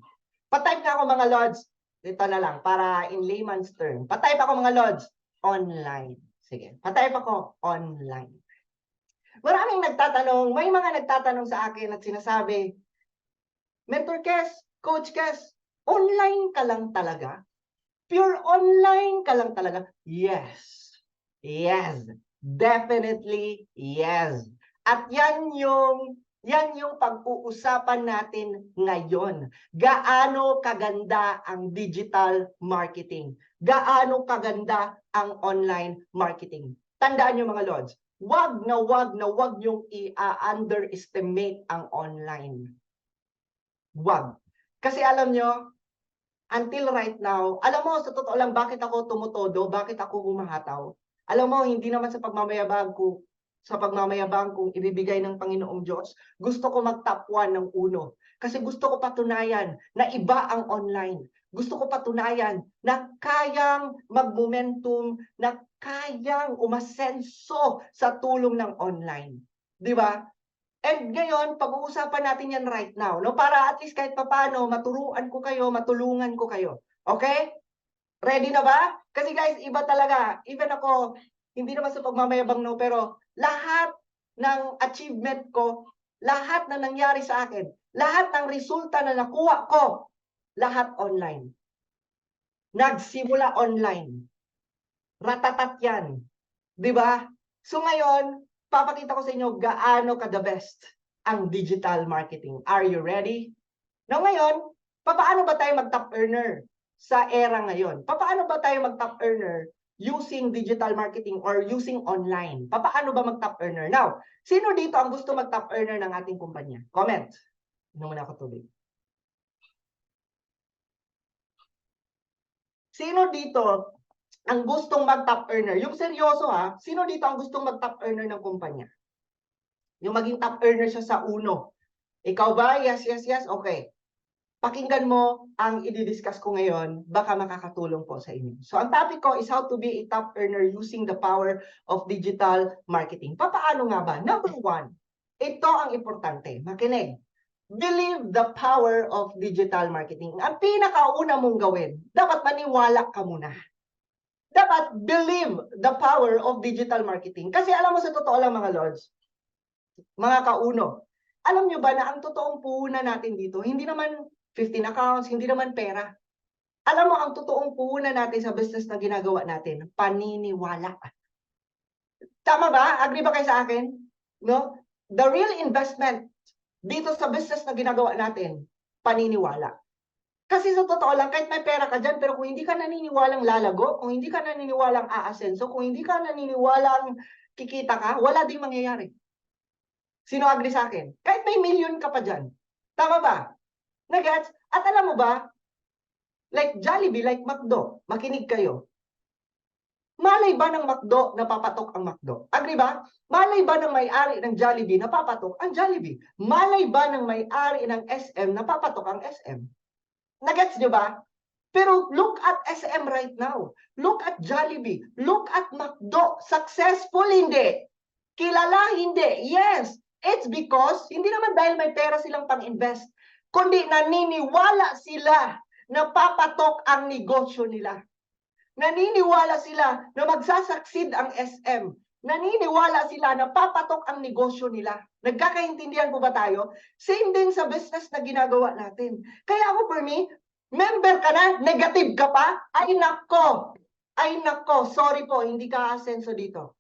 Patype na ako mga lords, dito na lang, para in layman's term. Patype ako mga lords, online. Sige, patype ako, online. Maraming nagtatanong, may mga nagtatanong sa akin at sinasabi, Mentor Kes, Coach Kes, online ka lang talaga? Pure online ka lang talaga? Yes. Yes. Definitely yes. At yan yung pag-uusapan natin ngayon. Gaano kaganda ang digital marketing? Gaano kaganda ang online marketing? Tandaan nyo mga lords, wag na wag yung i-underestimate ang online. Wag. Kasi alam nyo, until right now, alam mo, sa totoo lang, bakit ako tumutodo? Bakit ako humahataw? Alam mo, hindi naman sa pagmamayabang kung ibibigay ng Panginoong Diyos. Gusto ko mag-top 1 ng uno. Kasi gusto ko patunayan na iba ang online. Gusto ko patunayan na kayang mag-momentum, na kayang umasenso sa tulong ng online. Di ba? And ngayon, pag-uusapan natin yan right now, no? Para at least kahit papaano, maturuan ko kayo, matulungan ko kayo. Okay? Ready na ba? Kasi guys, iba talaga. Even ako, hindi naman sa pagmamayabang, no? Pero lahat ng achievement ko, lahat na nangyari sa akin, lahat ng resulta na nakuha ko, lahat online. Nagsimula online. Ratatat yan. Diba? So ngayon, papakita ko sa inyo gaano ka the best ang digital marketing. Are you ready? Now ngayon, paano ba tayo mag-top earner sa era ngayon? Paano ba tayo mag-top earner using digital marketing or using online. Paano ba mag-top earner? Now, sino dito ang gusto mag-top earner ng ating kumpanya? Comment. Inom muna ako tubig. Sino dito ang gustong mag-top earner? Yung seryoso ha, sino dito ang gustong mag-top earner ng kumpanya? Yung maging top earner siya sa uno. Ikaw ba? Yes, yes, yes. Okay. Pakinggan mo ang i-discuss ko ngayon, baka makakatulong po sa inyo. So ang topic ko is how to be a top earner using the power of digital marketing. Paano nga ba? Number one, ito ang importante. Makinig. Believe the power of digital marketing. Ang pinakauna mong gawin, dapat maniwala ka muna. Dapat believe the power of digital marketing. Kasi alam mo sa totoo lang mga lords, mga kauno, alam nyo ba na ang totoong puhunan natin dito, hindi naman 15 accounts, hindi naman pera. Alam mo, ang totoong puhunan natin sa business na ginagawa natin, paniniwala. Tama ba? Agree ba kayo sa akin? No? The real investment dito sa business na ginagawa natin, paniniwala. Kasi sa totoo lang, kahit may pera ka dyan, pero kung hindi ka naniniwalang lalago, kung hindi ka naniniwalang aasenso, kung hindi ka naniniwalang kikita ka, wala ding mangyayari. Sino agree sa akin? Kahit may million ka pa dyan. Tama ba? Nagets? At alam mo ba, like Jollibee, like McDo, makinig kayo. Malay ba ng McDo na papatok ang McDo? Agree ba? Malay ba ng may-ari ng Jollibee na papatok ang Jollibee? Malay ba ng may-ari ng SM na papatok ang SM? Nagets nyo ba? Pero look at SM right now. Look at Jollibee. Look at McDo. Successful hindi. Kilala hindi. Yes. It's because, hindi naman dahil may pera silang pang-invest, kundi naniniwala sila na papatok ang negosyo nila. Naniniwala sila na magsasucceed ang SM. Naniniwala sila na papatok ang negosyo nila. Nagkakaintindihan po ba tayo? Same din sa business na ginagawa natin. Kaya ako, for me, member ka na, negative ka pa? Ay nako! Ay nako, sorry po, hindi ka asenso dito.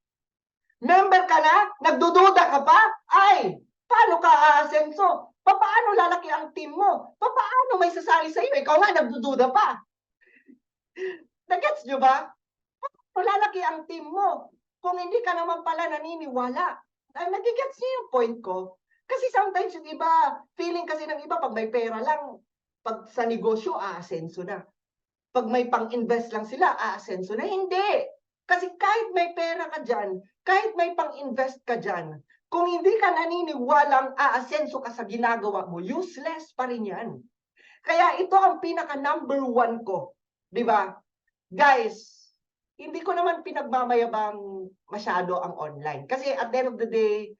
Member ka na, nagdududa ka pa? Ay, paano ka aasenso? Paano lalaki ang team mo? Paano may sasali sa iyo? Ikaw nga nagdududa pa. Nagets nyo ba? Paano lalaki ang team mo? Kung hindi ka naman pala naniniwala. Nagigets niyo yung point ko? Kasi sometimes yung iba, feeling kasi ng iba, pag may pera lang, pag sa negosyo, aasenso na. Pag may pang-invest lang sila, aasenso na. Hindi. Kasi kahit may pera ka dyan, kahit may pang-invest ka dyan, kung hindi ka naniniwalang aasenso ka sa ginagawa mo, useless pa rin yan. Kaya ito ang pinaka number one ko. Di ba? Guys, hindi ko naman pinagmamayabang masyado ang online. Kasi at the end of the day,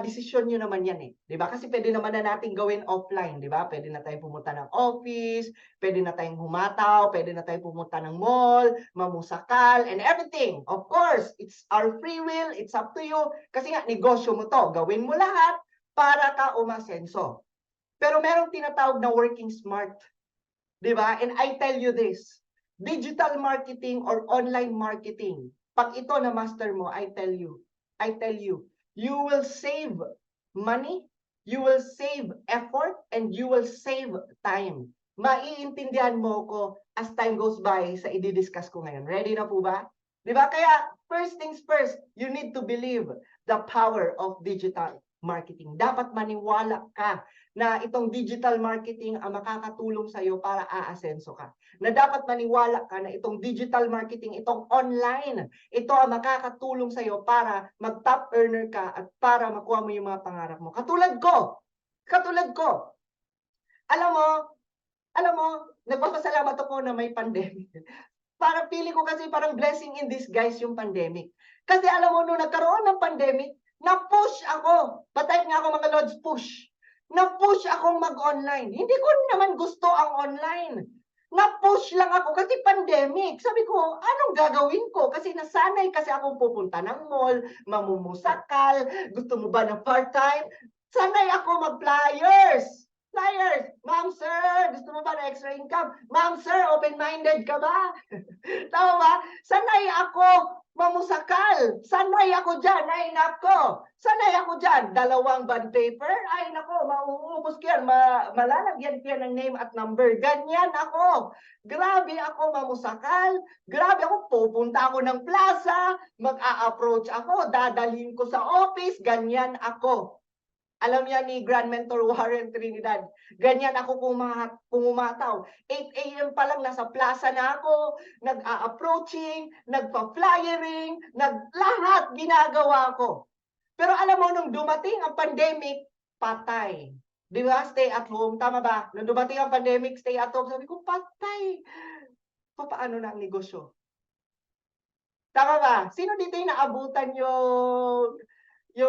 desisyon nyo naman yan eh. Di ba? Kasi pwede naman na natin gawin offline. Di ba? Pwede na tayong pumunta ng office, pwede na tayong humataw, pwede na tayong pumunta ng mall, mamusakal, and everything. Of course, it's our free will, it's up to you. Kasi nga, negosyo mo to. Gawin mo lahat para ka umasenso. Pero merong tinatawag na working smart. Di ba? And I tell you this, digital marketing or online marketing, pag ito na master mo, I tell you, you will save money, you will save effort, and you will save time. Maiintindihan mo ko as time goes by sa i-discuss ko ngayon. Ready na po ba? Di ba? Kaya, first things first, you need to believe the power of digital marketing. Dapat maniwala ka na itong digital marketing ang makakatulong sa iyo para aasenso ka. Na dapat maniwala ka na itong digital marketing, itong online, ito ang makakatulong sa iyo para mag-top earner ka at para makuha mo yung mga pangarap mo. Katulad ko. Alam mo, nagpapasalamat ako na may pandemic. Para pili ko kasi parang blessing in disguise yung pandemic. Kasi alam mo, nung nagkaroon ng pandemic, na-push ako. Patype nga ako mga lords, push. Na-push akong mag-online. Hindi ko naman gusto ang online. Na-push lang ako kasi pandemic. Sabi ko, anong gagawin ko? Kasi nasanay kasi akong pupunta ng mall, mamumusakal, gusto mo ba ng part-time? Sanay ako mag-flyers. Flyers! Ma'am, sir, gusto mo ba na extra income? Ma'am, sir, open-minded ka ba? Tama ba? Sanay ako mamusakal. Sanay ako dyan. Ay, nako. Sanay ako dyan. 2 bond paper. Ay, nako. Mauubos ko yan. Malalagyan ko yan ng name at number. Ganyan ako. Grabe ako mamusakal. Grabe ako. Pupunta ako ng plaza. Mag-a-approach ako. Dadalhin ko sa office. Ganyan ako. Alam niya ni Grand Mentor Warren Trinidad. Ganyan ako umataw. 8 a.m. pa lang nasa plaza na ako, nag-a-approaching, nagpa-flyering, lahat ginagawa ko. Pero alam mo, nung dumating ang pandemic, patay. Di ba? Stay at home. Tama ba? Nung dumating ang pandemic, stay at home. Sabi ko, patay. Paano na ang negosyo? Tama ba? Sino dito yung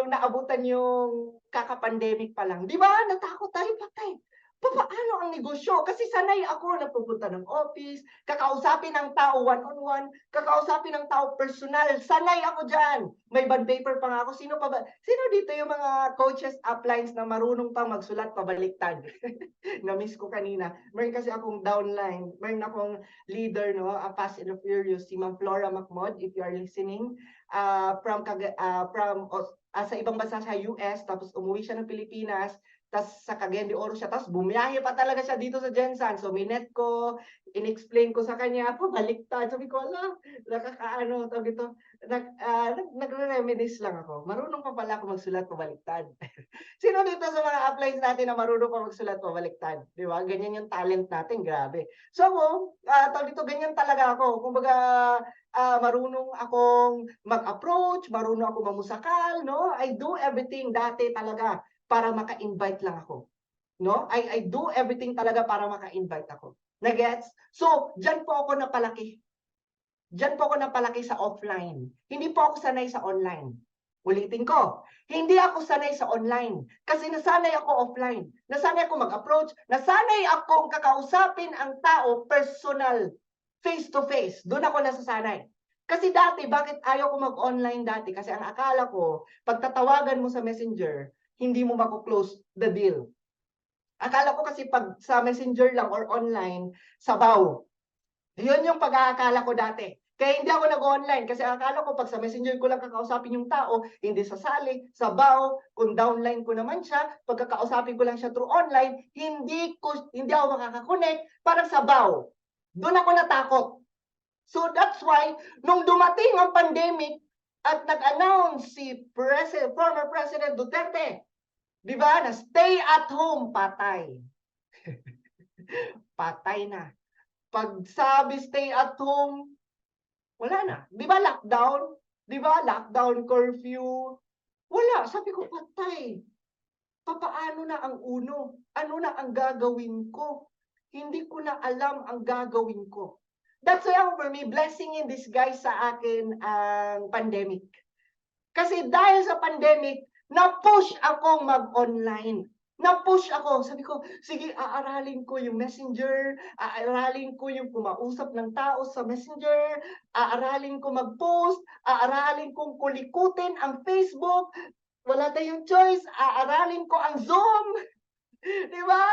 naabutan yung kaka-pandemic pa lang. Di ba? Natakot tayo, patay. Paano ang negosyo? Kasi sanay ako na pupunta ng office, kakausapin ng tao one-on-one, kakausapin ng tao personal. Sanay ako dyan. May bond paper pa nga ako. Sino pa ba? Sino dito yung mga coaches uplines na marunong pang magsulat pabaliktad? Na-miss ko kanina. Meron kasi akong downline. Meron akong leader, no? Fast and Furious, si Ma'am Flora Macmod, if you are listening, sa ibang bansa sa US, tapos umuwi siya ng Pilipinas, tapos sa Cagayan de Oro siya, tapos bumiyahe pa talaga siya dito sa Gensan. So minet ko, in-explain ko sa kanya, baliktad. Sabi ko, ala, nakakaano, tawag ito, nagre-reminisce lang ako. Marunong pa pala ako magsulat pabaliktad. Sino dito sa mga uplines natin na marunong pa magsulat pabaliktad? Di ba? Ganyan yung talent natin, grabe. So, tawag dito, ganyan talaga ako. Kumbaga, marunong akong mag-approach, marunong akong mamusakal, no? I do everything dati talaga para maka-invite lang ako. No? I do everything talaga para maka-invite ako. Nagets? So, diyan po ako napalaki. Diyan po ako napalaki sa offline. Hindi po ako sanay sa online. Ulitin ko, hindi ako sanay sa online. Kasi nasanay ako offline. Nasanay ako mag-approach. Nasanay akong kakausapin ang tao personal, face-to-face. Doon ako nasasanay. Kasi dati, bakit ayaw ko mag-online dati? Kasi ang akala ko, pag tatawagan mo sa messenger, hindi mo mako-close the deal. Akala ko kasi pag sa messenger lang or online, sabaw. Yun yung pag-aakala ko dati. Kaya hindi ako nag-online kasi akala ko pag sa messenger ko lang kakausapin yung tao, hindi sasali, sabaw, kung downline ko naman siya, pagkakausapin ko lang siya through online, hindi ako makakakonect, parang sabaw. Doon ako natakot. So that's why, nung dumating ang pandemic at nag-announce si former President Duterte, di ba, na stay at home, patay. Patay na. Pag sabi stay at home, wala na. Di ba lockdown? Di ba lockdown curfew? Wala. Sabi ko, patay. Papaano na ang uno? Ano na ang gagawin ko? Hindi ko na alam ang gagawin ko. That's why for me, blessing in disguise sa akin ang pandemic. Kasi dahil sa pandemic, na-push akong mag-online. Na-push ako. Sabi ko, sige, aaralin ko yung messenger, aaralin ko yung kumausap ng tao sa messenger, aaralin ko mag-post, aaralin kong kulikutin ang Facebook. Wala tayong choice, aaralin ko ang Zoom. Di ba?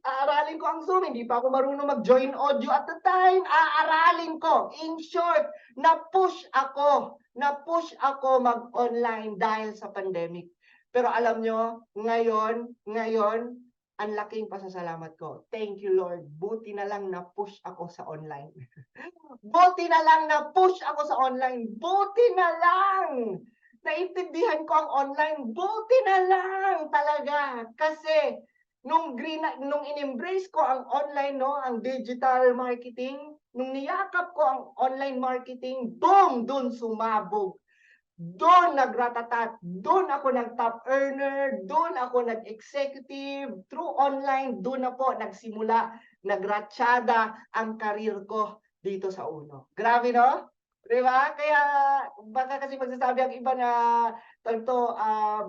Aaralin ko ang Zoom. Hindi pa ako marunong mag-join audio at the time. Aaralin ko. In short, na-push ako mag-online dahil sa pandemic. Pero alam nyo, ngayon, ang laking pasasalamat ko. Thank you, Lord. Buti na lang na-push ako sa online. Buti na lang na-push ako sa online. Buti na lang. Naintindihan ko ang online. Buti na lang talaga. Kasi, nung in-embrace ko ang online, no, ang digital marketing, nung niyakap ko ang online marketing, boom, doon sumabog. Doon nagratatat, doon ako nag-top earner, doon ako nag-executive, through online, doon na po nagsimula, nagratsyada ang karir ko dito sa Uno. Grabe, no? Diba? Kaya baka kasi magsasabi ang iba na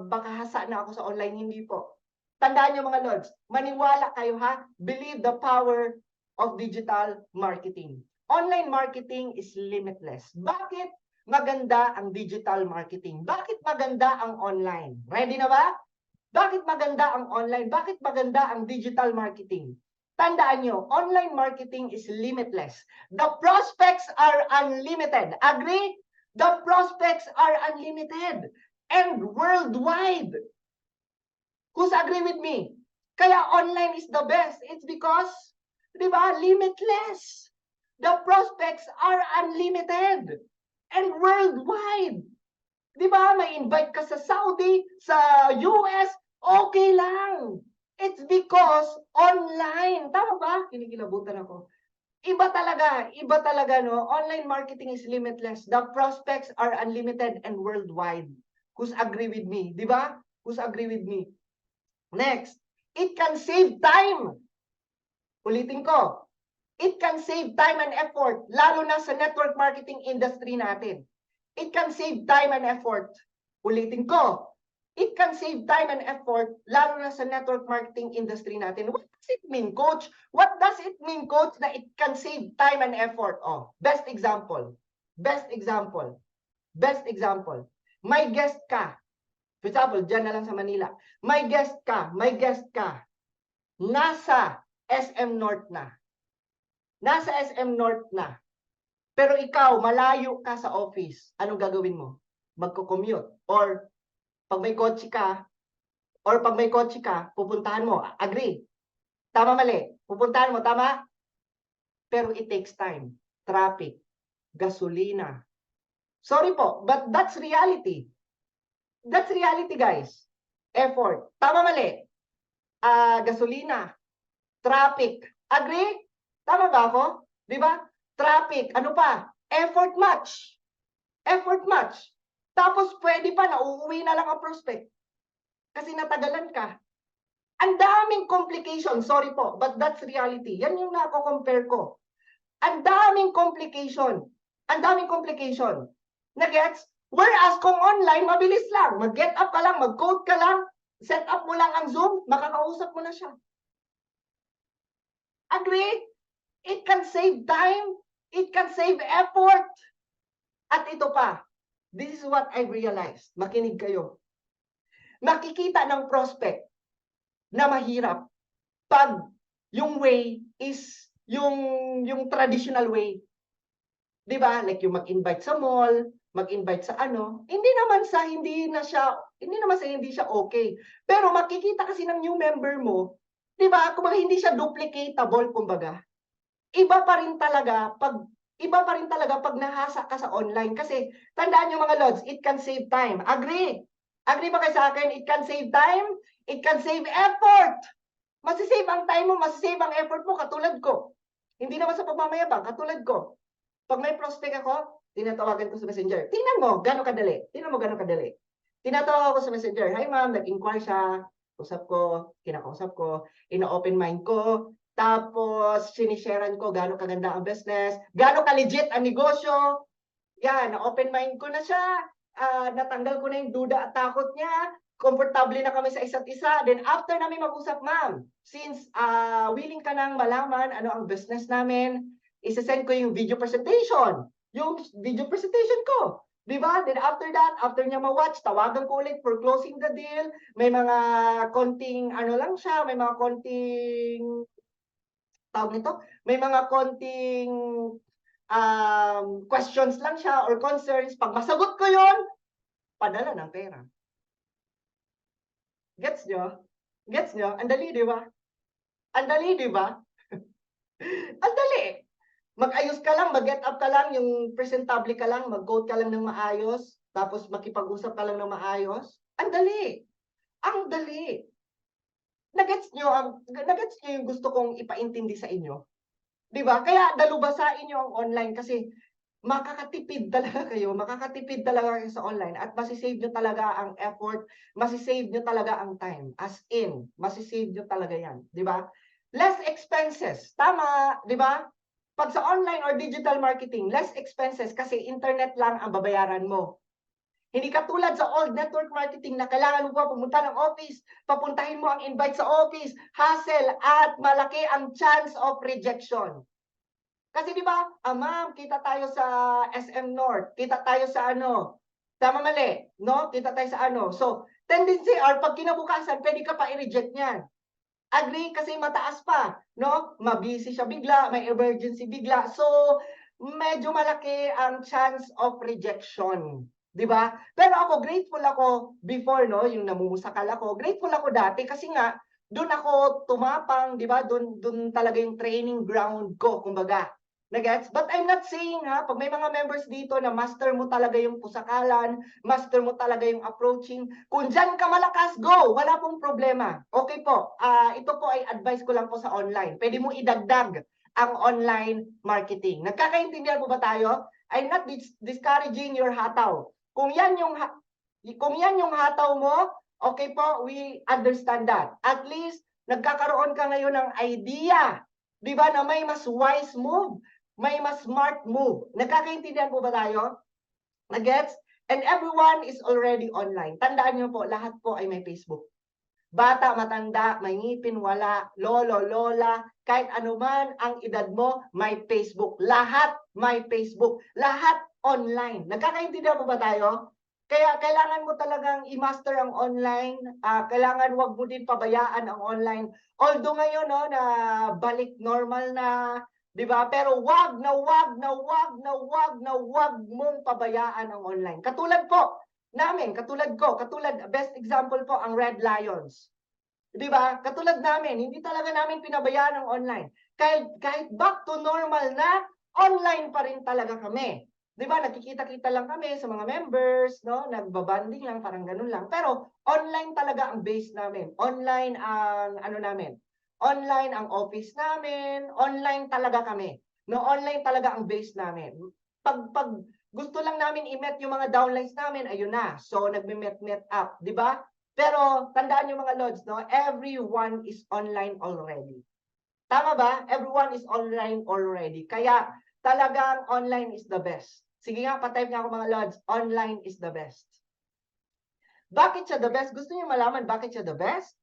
baka hasa na ako sa online, hindi po. Tandaan nyo mga lords, maniwala kayo ha, believe the power of digital marketing. Online marketing is limitless. Bakit maganda ang digital marketing? Bakit maganda ang online? Ready na ba? Bakit maganda ang online? Bakit maganda ang digital marketing? Tandaan nyo, online marketing is limitless. The prospects are unlimited. Agree? The prospects are unlimited and worldwide. Who's agree with me? Kaya online is the best. It's because, di ba, limitless. The prospects are unlimited and worldwide. Di ba, may invite ka sa Saudi, sa US, okay lang. It's because online. Tama ba? Kinikilabutan ako. Iba talaga, no? Online marketing is limitless. The prospects are unlimited and worldwide. Who's agree with me? Di ba? Who's agree with me? Next, it can save time. Ulitin ko. It can save time and effort, lalo na sa network marketing industry natin. It can save time and effort. Ulitin ko. It can save time and effort, lalo na sa network marketing industry natin. What does it mean, coach? What does it mean, coach, na it can save time and effort? Oh, best example. Best example. Best example. May guest ka. For example, dyan na lang sa Manila. May guest ka. Nasa SM North na. Nasa SM North na. Pero ikaw, malayo ka sa office. Anong gagawin mo? Magko-commute. Or pag may kotse ka, pupuntahan mo. Agree? Tama, mali? Pupuntahan mo, tama? Pero it takes time. Traffic. Gasolina. Sorry po, but that's reality. That's reality, guys. Effort. Tama, mali? Gasolina. Traffic. Agree? Tama ba ako? Di ba? Traffic. Ano pa? Effort match. Effort match. Tapos pwede pa na uuwi na lang ang prospect. Kasi natagalan ka. Ang daming complication. Sorry po, but that's reality. Yan yung nako-compare ko. Ang daming complication. Ang daming complication. Na-gets? Whereas kung online, mabilis lang. Mag-get up ka lang, mag-code ka lang, set up mo lang ang Zoom, makakausap mo na siya. Agree? It can save time. It can save effort. At ito pa, this is what I realized. Makinig kayo. Makikita ng prospect na mahirap pag yung way is yung traditional way. 'Di ba? Like yung mag-invite sa mall, mag-invite sa ano, hindi naman sa hindi siya okay. Pero makikita kasi ng new member mo, 'di ba? Kung hindi siya duplicatable kumbaga. Iba pa rin talaga pag nahasa ka sa online kasi tandaan niyo mga lods, it can save time. Agree? Agree ba kayo sa akin? It can save time, it can save effort. Masisave ang time mo, masisave ang effort mo katulad ko. Hindi naman sa pagmamayabang, katulad ko. Pag may prospect ako, tinatawagan ko sa Messenger. Tingnan mo, gano'ng kadali. Tinatawag ako sa Messenger. Hi ma'am, nag-inquire siya. Kinakausap ko, ina-open mind ko. Tapos, sinisharean ko gano'ng kaganda ang business, gano'ng ka-legit ang negosyo. Yan, na-open mind ko na siya. Natanggal ko na yung duda at takot niya. Komportable na kami sa isa't isa. Then after namin mag-usap, ma'am, since willing ka nang malaman ano ang business namin, isa-send ko yung video presentation. Yung video presentation ko. Diba? Then after that, after niya ma-watch, tawagan ko ulit for closing the deal. May mga konting, ano lang siya, may mga konting, tawag nito, may mga konting questions lang siya or concerns. Pag masagot ko yon, padala ng pera. Gets nyo? Gets nyo? Ang dali, di ba? Ang dali, di ba? Ang dali. Mag-ayos ka lang, mag-get up ka lang, yung presentable ka lang, mag-code ka lang ng maayos, tapos makipag-usap ka lang ng maayos. Ang dali. Ang dali. Nagets nyo yung gusto kong ipaintindi sa inyo? Di ba? Kaya dalubasain nyo ang online kasi makakatipid talaga kayo sa online at masisave nyo talaga ang effort, masisave nyo talaga ang time. As in, masisave nyo talaga yan. Di ba? Less expenses. Tama, di ba? Pag sa online or digital marketing, less expenses kasi internet lang ang babayaran mo. Hindi katulad sa old network marketing na kailangan mo pa pumunta ng office, papuntahin mo ang invite sa office, hassle at malaki ang chance of rejection. Kasi di ba, ma'am, kita tayo sa SM North, kita tayo sa ano, tama mali, no? Kita tayo sa ano. So, tendency or pag kinabukasan, pwede ka pa i-reject niyan. Agree? Kasi mataas pa, no? Mabisi siya bigla, may emergency bigla. So, medyo malaki ang chance of rejection. 'Di ba? Pero ako, grateful ako before, no, yung namumusakal ako. Grateful ako dati kasi nga, doon ako tumapang, 'di ba? Doon talaga yung training ground ko, kumbaga. Nagets? But I'm not saying, ha, pag may mga members dito na master mo talaga yung pusakalan, master mo talaga yung approaching, kung diyan ka malakas, go! Wala pong problema. Okay po. Ito po ay advice ko lang po sa online. Pwede mo idagdag ang online marketing. Nagkakaintindihan po ba tayo? I'm not discouraging your hataw. Kung yan yung hataw mo, okay po, we understand that. At least nagkakaroon ka ngayon ng idea, 'di ba, na may mas wise move, may mas smart move. Nagkakaintindihan po ba tayo? Nagets? And everyone is already online. Tandaan niyo po, lahat po ay may Facebook. Bata, matanda, may ngipin, wala, lolo, lola, kahit anuman ang edad mo, may Facebook. Lahat may Facebook. Lahat online. Nagkakaintindihan po ba tayo? Kaya kailangan mo talagang i-master ang online. Kailangan wag mo din pabayaan ang online. Although ngayon, no, na balik normal na, 'di ba? Pero wag mong pabayaan ang online. Katulad po namin, katulad best example po ang Red Lions. 'Di ba? Katulad namin, hindi talaga namin pinabayaan ang online. Kahit back to normal na, online pa rin talaga kami. 'Di ba? Nakikita-kita lang kami sa mga members, no? Nagbabanding lang, parang ganun lang. Pero online talaga ang base namin. Online ang ano namin. Online ang office namin, online talaga kami. No, online talaga ang base namin. Pag gusto lang namin i-met yung mga downlines namin, ayun na. So nagme-met up, 'di ba? Pero tandaan niyo mga lods, no? Everyone is online already. Tama ba? Everyone is online already. Kaya talagang online is the best. Sige nga, patype nga ako mga lods. Online is the best. Bakit siya the best? Gusto niyo malaman bakit siya the best?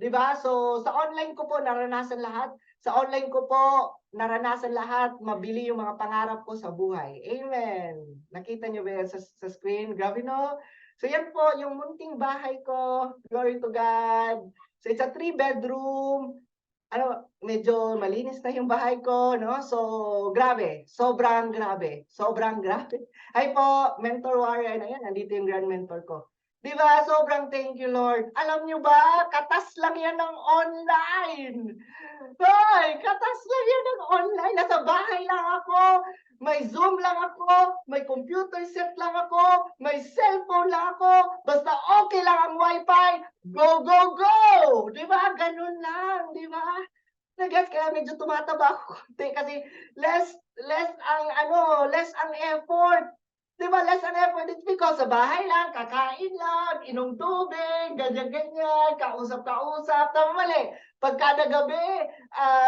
'Di ba? So sa online ko po naranasan lahat. Sa online ko po naranasan lahat, mabili yung mga pangarap ko sa buhay. Amen. Nakita niyo ba yan sa screen? Grabe, no? So yan po yung munting bahay ko. Glory to God. So it's a 3-bedroom. Ano, medyo malinis na yung bahay ko, no? So, grabe. Sobrang grabe. Sobrang grabe. Ay po, Mentor Warrior. Ayan, nandito yung grand mentor ko. Di ba? Sobrang thank you, Lord. Alam nyo ba, katas lang yan ng online. Ay, katas lang yan ng online. Nasa bahay lang ako. May Zoom lang ako. May computer set lang ako. May cellphone lang ako. Basta okay lang ang wifi. Go, go, go! Di ba? Ganun lang. Di ba? Nag-gets, kaya medyo tumataba ako konti kasi less less ang effort. 'Di ba, less ang effort? It's because sa bahay lang, kakain lang, inom tubig, ganyan-ganyan, kausap-kausap, tama mali. Pagkada gabi,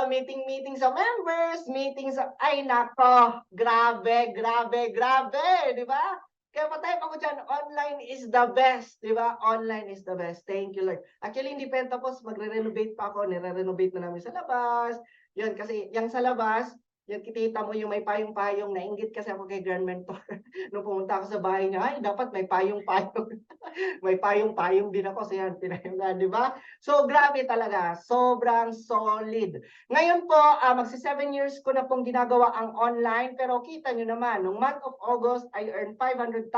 meeting sa members, meeting sa, ay nako, grabe, grabe, grabe, 'di ba? Kaya pa-type ako diyan, online is the best, 'di ba? Online is the best. Thank you, Lord. Actually, hindi pa yan tapos, magre-renovate pa ako, nire-renovate na namin sa labas. Yun, kasi yung sa labas, yan kitita mo yung may payong-payong, nainggit kasi ako kay Grand Mentor. Nung pumunta ako sa bahay niya, ay, dapat may payong-payong. May payong-payong din ako, so yan, tinayungan, di ba? So, grabe talaga. Sobrang solid. Ngayon po, magsi 7 years ko na pong ginagawa ang online, pero kita nyo naman, nung month of August, I earned 500,000.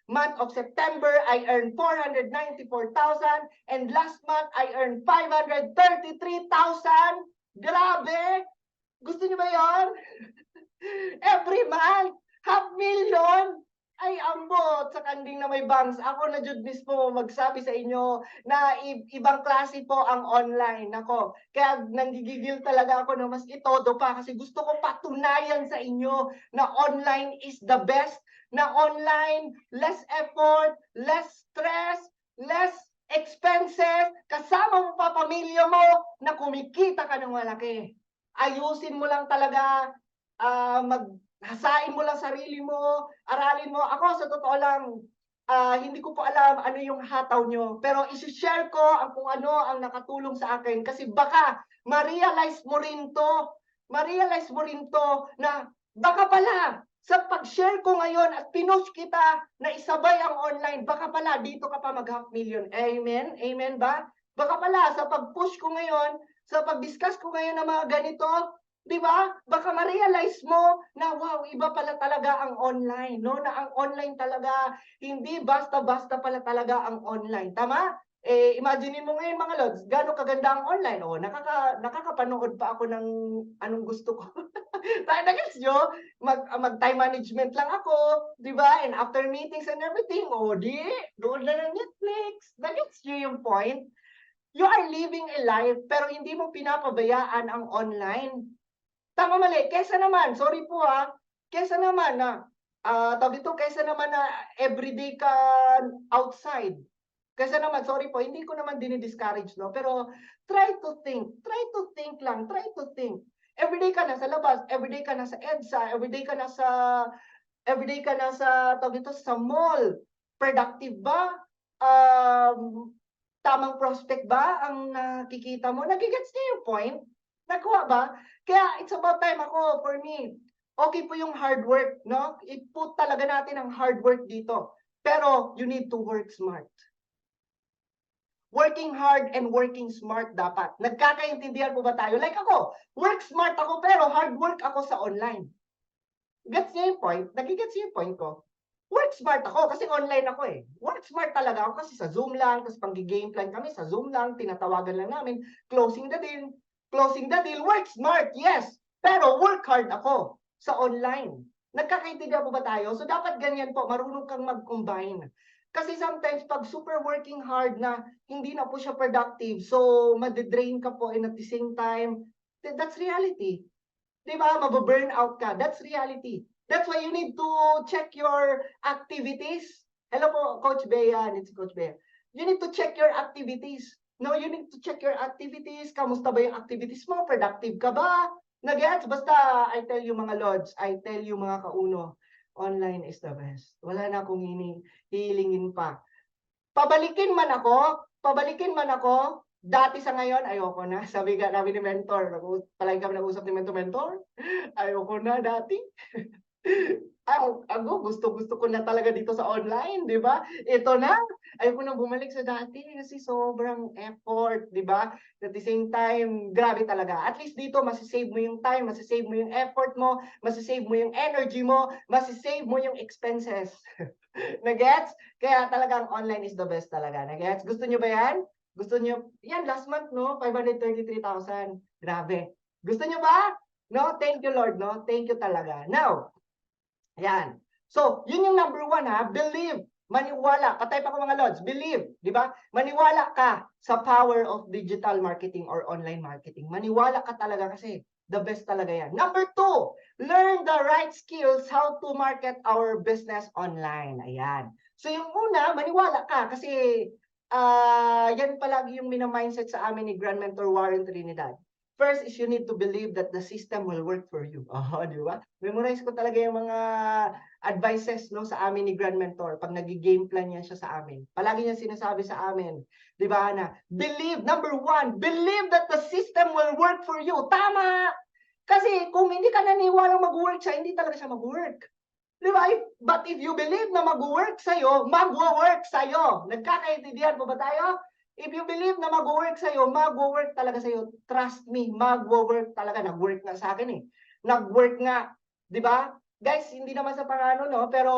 Month of September, I earned 494,000. And last month, I earned 533,000. Grabe! Gusto niyo ba yon? Every month, 500,000. Ay, ambot sa kanding na may bangs. Ako na jud mismo magsabi sa inyo na ibang klase po ang online. Nako, kaya nanggigigil talaga ako na mas itodo pa kasi gusto ko patunayan sa inyo na online is the best. Na online, less effort, less stress, less expenses, kasama mo pa pamilya mo na kumikita ka ng malaki. Ayusin mo lang talaga, maghasain mo lang sarili mo, aralin mo. Ako, sa totoo lang, hindi ko po alam ano yung hataw nyo. Pero isi-share ko kung ano ang nakatulong sa akin. Kasi baka ma-realize mo rin to. Ma-realize mo rin to na baka pala sa pag-share ko ngayon at pinush kita na isabay ang online, baka pala dito ka pa mag-500,000. Amen? Amen ba? Baka pala sa pag-push ko ngayon, sa pag-discuss ko ngayon ng mga ganito, 'Di ba? Baka ma-realize mo na wow, iba pala talaga ang online, no? Na ang online talaga hindi basta-basta pala talaga ang online. Tama? Imaginin mo ngayon mga lods, gaano kaganda ang online. Oh, nakakapanood pa ako ng anong gusto ko. Nagets nyo? Mag-time management lang ako, 'di ba? And after meetings and everything, doon na ng Netflix. Nagets nyo yung point? You are living a life pero hindi mo pinapabayaan ang online. Tama mali, kesa naman, sorry po kesa naman na, tawag dito, kesa naman na everyday ka outside. Kesa naman, sorry po, hindi ko naman dini-discourage, no? Pero try to think lang, try to think. Everyday ka nasa labas, everyday ka nasa EDSA, everyday ka nasa, tawag dito, sa mall. Productive ba? Tamang prospect ba ang nakikita mo? Nagigets niyo yung point? Nakuha ba? Kaya it's about time ako, for me. Okay po yung hard work, no? I-put talaga natin ang hard work dito. Pero you need to work smart. Working hard and working smart dapat. Nagkakaintindihan po ba tayo? Like ako, work smart ako pero hard work ako sa online. Gets niyo yung point? Nagigets niyo yung point ko? Work smart ako kasi online ako eh. Work smart talaga ako kasi sa Zoom lang, tapos pang-game plan kami sa Zoom lang, tinatawagan lang namin, closing the deal, work smart, yes. Pero work hard ako sa online. Nagkakaintindihan po ba tayo? So dapat ganyan po, marunong kang mag-combine. Kasi sometimes pag super working hard na hindi na po siya productive, so madidrain ka po and at the same time, that's reality. Diba? Mababurn out ka. That's reality. That's why you need to check your activities. Hello po, Coach Bea. It's Coach Bea. You need to check your activities. No, you need to check your activities. Kamusta ba yung activities mo? Productive ka ba? Nag-gets? Basta, I tell you mga lords, I tell you mga kauno, online is the best. Wala na akong hilingin pa. Pabalikin man ako, dati sa ngayon, ayoko na. Sabi ni mentor, palagi kami nag-usap ni mentor, ayoko na dati. Ako, gusto ko na talaga dito sa online, di ba? Ito na, ayoko na bumalik sa dati kasi sobrang effort, di ba? At the same time, grabe talaga. At least dito, masisave mo yung time, masisave mo yung effort mo, masisave mo yung energy mo, masisave mo yung expenses. Nagets? Kaya talagang online is the best talaga. Nagets? Gusto nyo ba yan? Gusto nyo? Yan, last month, no? 533,000. Grabe. Gusto nyo ba? No? Thank you, Lord, no? Thank you talaga. Now, yan. So, yun yung number one, believe. Maniwala. Patay pa ko mga lords. Believe. Di ba? Maniwala ka sa power of digital marketing or online marketing. Maniwala ka talaga kasi the best talaga yan. Number two, learn the right skills how to market our business online. Ayan. So, yung una, maniwala ka kasi yan palagi yung minamindset sa amin ni Grand Mentor Warren Trinidad. First is you need to believe that the system will work for you. Di ba? Memorize ko talaga yung mga advices no sa amin ni Grand Mentor pag nag-game plan niya siya sa amin. Palagi niya sinasabi sa amin, di ba na, believe, number one, believe that the system will work for you. Tama! Kasi kung hindi ka naniwalang mag-work siya, hindi talaga siya mag-work. Di ba? But if you believe na mag-work sa'yo, mag-work sa'yo. Nagkakaintindihan po ba tayo? If you believe na mag-work sa'yo, mag-work talaga sa'yo. Trust me, mag-work talaga. Nag-work nga sa akin eh. Nag-work nga. Di ba? Guys, hindi naman sa pangano, no? Pero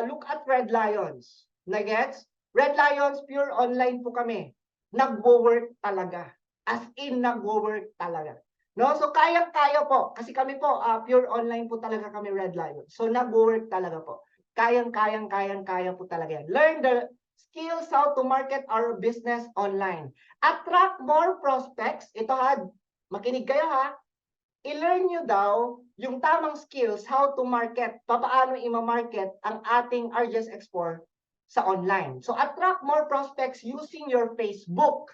look at Red Lions. Nagets? Red Lions, pure online po kami. Nag-work talaga. As in, nag-work talaga. No? So, kayang-kaya po. Kasi kami po, pure online po talaga kami Red Lions. So, nag-work talaga po. Kaya po talaga yan. Learn the skills how to market our business online. Attract more prospects. Ito makinig kayo I-learn nyo daw yung tamang skills how to market. Paano i-market ang ating RGS Export sa online. So attract more prospects using your Facebook.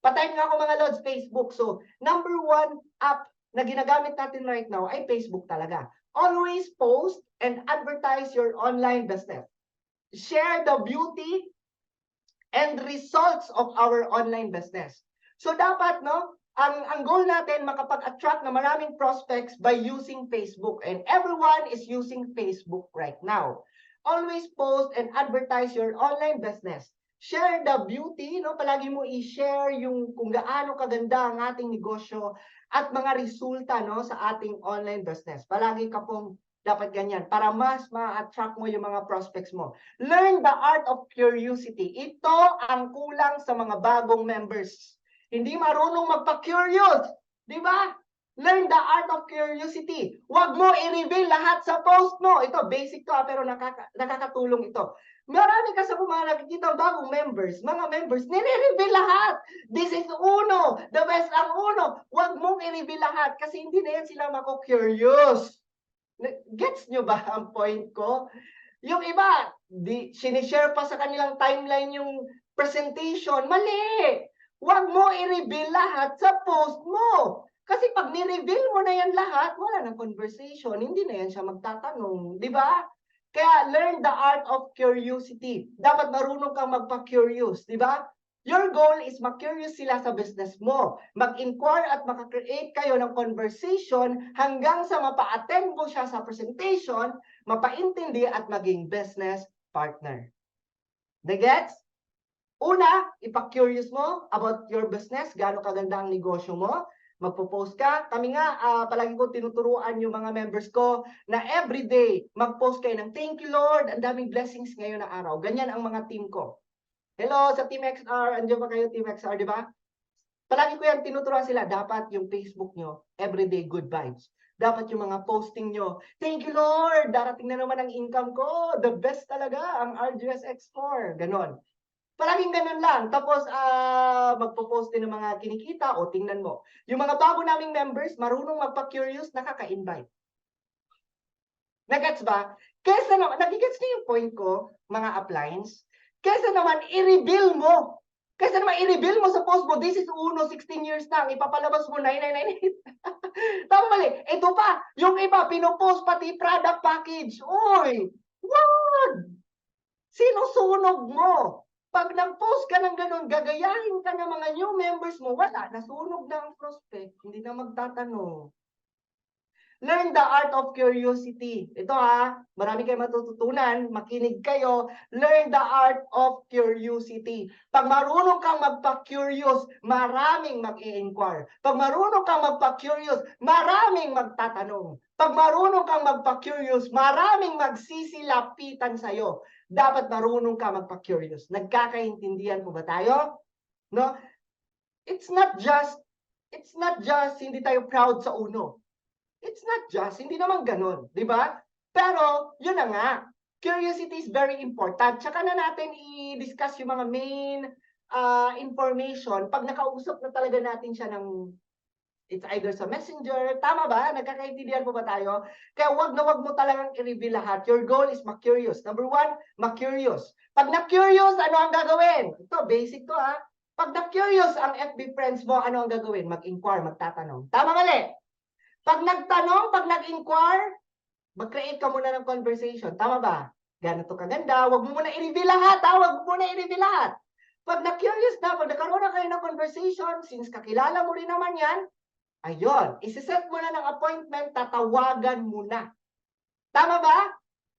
Patayin nga ako mga lods, Facebook. So number one app na ginagamit natin right now ay Facebook talaga. Always post and advertise your online business. Share the beauty and results of our online business. So dapat, no, ang goal natin makapag-attract na maraming prospects by using Facebook. And everyone is using Facebook right now. Always post and advertise your online business. share the beauty, no? Palagi mo i-share yung kung gaano kaganda ang ating negosyo at mga resulta, no, sa ating online business. Palagi ka pong dapat ganyan para mas ma-attract mo yung mga prospects mo. Learn the art of curiosity. Ito ang kulang sa mga bagong members. Hindi marunong magpa-curious, di ba? Learn the art of curiosity. Huwag mo i-reveal lahat sa post mo. Ito, basic to, pero nakakatulong ito. Marami kasi kung mga nakikita bagong members, mga members, nire-reveal lahat. This is uno, the best ang uno. Huwag mong i-reveal lahat kasi hindi na yan sila mako-curious. Gets nyo ba ang point ko? Yung iba, sinishare pa sa kanilang timeline yung presentation. Mali! Huwag mo i-reveal lahat sa post mo. Kasi pag ni-reveal mo na yan lahat, wala nang conversation. Hindi na yan siya magtatanong. Di ba? Kaya learn the art of curiosity. Dapat marunong kang magpa-curious. Di ba? Your goal is ma-curious sila sa business mo. Mag-inquire at maka-create kayo ng conversation hanggang sa mapa-attend mo siya sa presentation, mapaintindi at maging business partner. The gets? Una, ipa-curious mo about your business, gaano kaganda ang negosyo mo. Magpo-post ka. Kami nga, palagi ko tinuturuan yung mga members ko na everyday mag-post kayo ng thank you Lord, ang daming blessings ngayon na araw. Ganyan ang mga team ko. Hello sa Team XR, andiyan ba kayo Team XR, di ba? Palagi ko yan tinuturuan sila, dapat yung Facebook nyo, everyday good vibes. Dapat yung mga posting nyo, thank you Lord, darating na naman ang income ko, the best talaga, ang RGS X4, ganon. Palaging ganun lang. Tapos, magpo-post din ng mga kinikita o tingnan mo. Yung mga bago naming members, marunong magpa-curious, nakaka-invite. Nagets ba? Kesa naman, nagigets niyo yung point ko, mga uplines? Kesa naman, i-reveal mo. Kesa naman, i-reveal mo sa post mo, this is uno, 16 years na, ipapalabas mo, 9998. Tama mali. Ito pa, yung iba, pinopost pati product package. Uy, wag! Sinusunog mo. Pag nag-post ka ng ganun, gagayahin ka ng mga new members mo, wala, nasunog na ang prospect, hindi na magtatanong. Learn the art of curiosity. Ito marami kayong matututunan, makinig kayo. Learn the art of curiosity. Pag marunong kang magpa-curious, maraming mag-i-inquire. Pag marunong kang magpa-curious, maraming magtatanong. Pag marunong kang magpa-curious, maraming magsisilapitan sa'yo. Dapat marunong kang magpa-curious. Nagkakaintindihan po ba tayo? No? It's not just hindi tayo proud sa uno. It's not just, hindi naman ganun, di ba? Pero, yun na nga, curiosity is very important. Tsaka na natin i-discuss yung mga main information pag nakausap na talaga natin siya ng, it's either sa messenger, tama ba? Nagkakaintindihan po ba tayo? Kaya wag na wag mo talagang i-reveal lahat. Your goal is ma-curious. Number one, ma-curious. Pag na-curious, ano ang gagawin? Ito, basic to Pag na-curious ang FB friends mo, ano ang gagawin? Mag-inquire, magtatanong. Tama mali? Pag nagtanong, pag nag-inquire, mag-create ka muna ng conversation. Tama ba? Ganito kaganda. Huwag mo muna i-reveal lahat. Huwag mo muna i-reveal lahat. Pag na-curious na, pag nagkaroon na kayo ng conversation, since kakilala mo rin naman yan, ayun, isi-set mo na ng appointment, tatawagan mo na. Tama ba?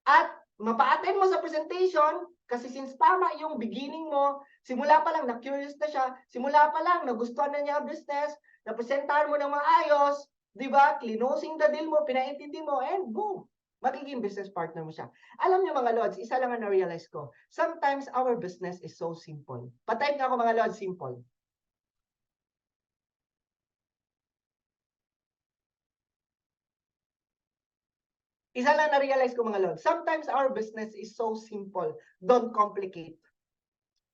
At mapa-attend mo sa presentation, kasi since tama yung beginning mo, simula pa lang, na-curious na siya, simula pa lang, nagustuhan na niya ang business, napresentahan mo ng maayos, di ba? Closing the deal mo, pinaintindi mo, and boom! Magiging business partner mo siya. Alam niyo mga Lods, isa lang ang na-realize ko. Sometimes our business is so simple. Patype nga ako mga Lods, simple. Isa lang na-realize ko mga Lods. Sometimes our business is so simple. Don't complicate.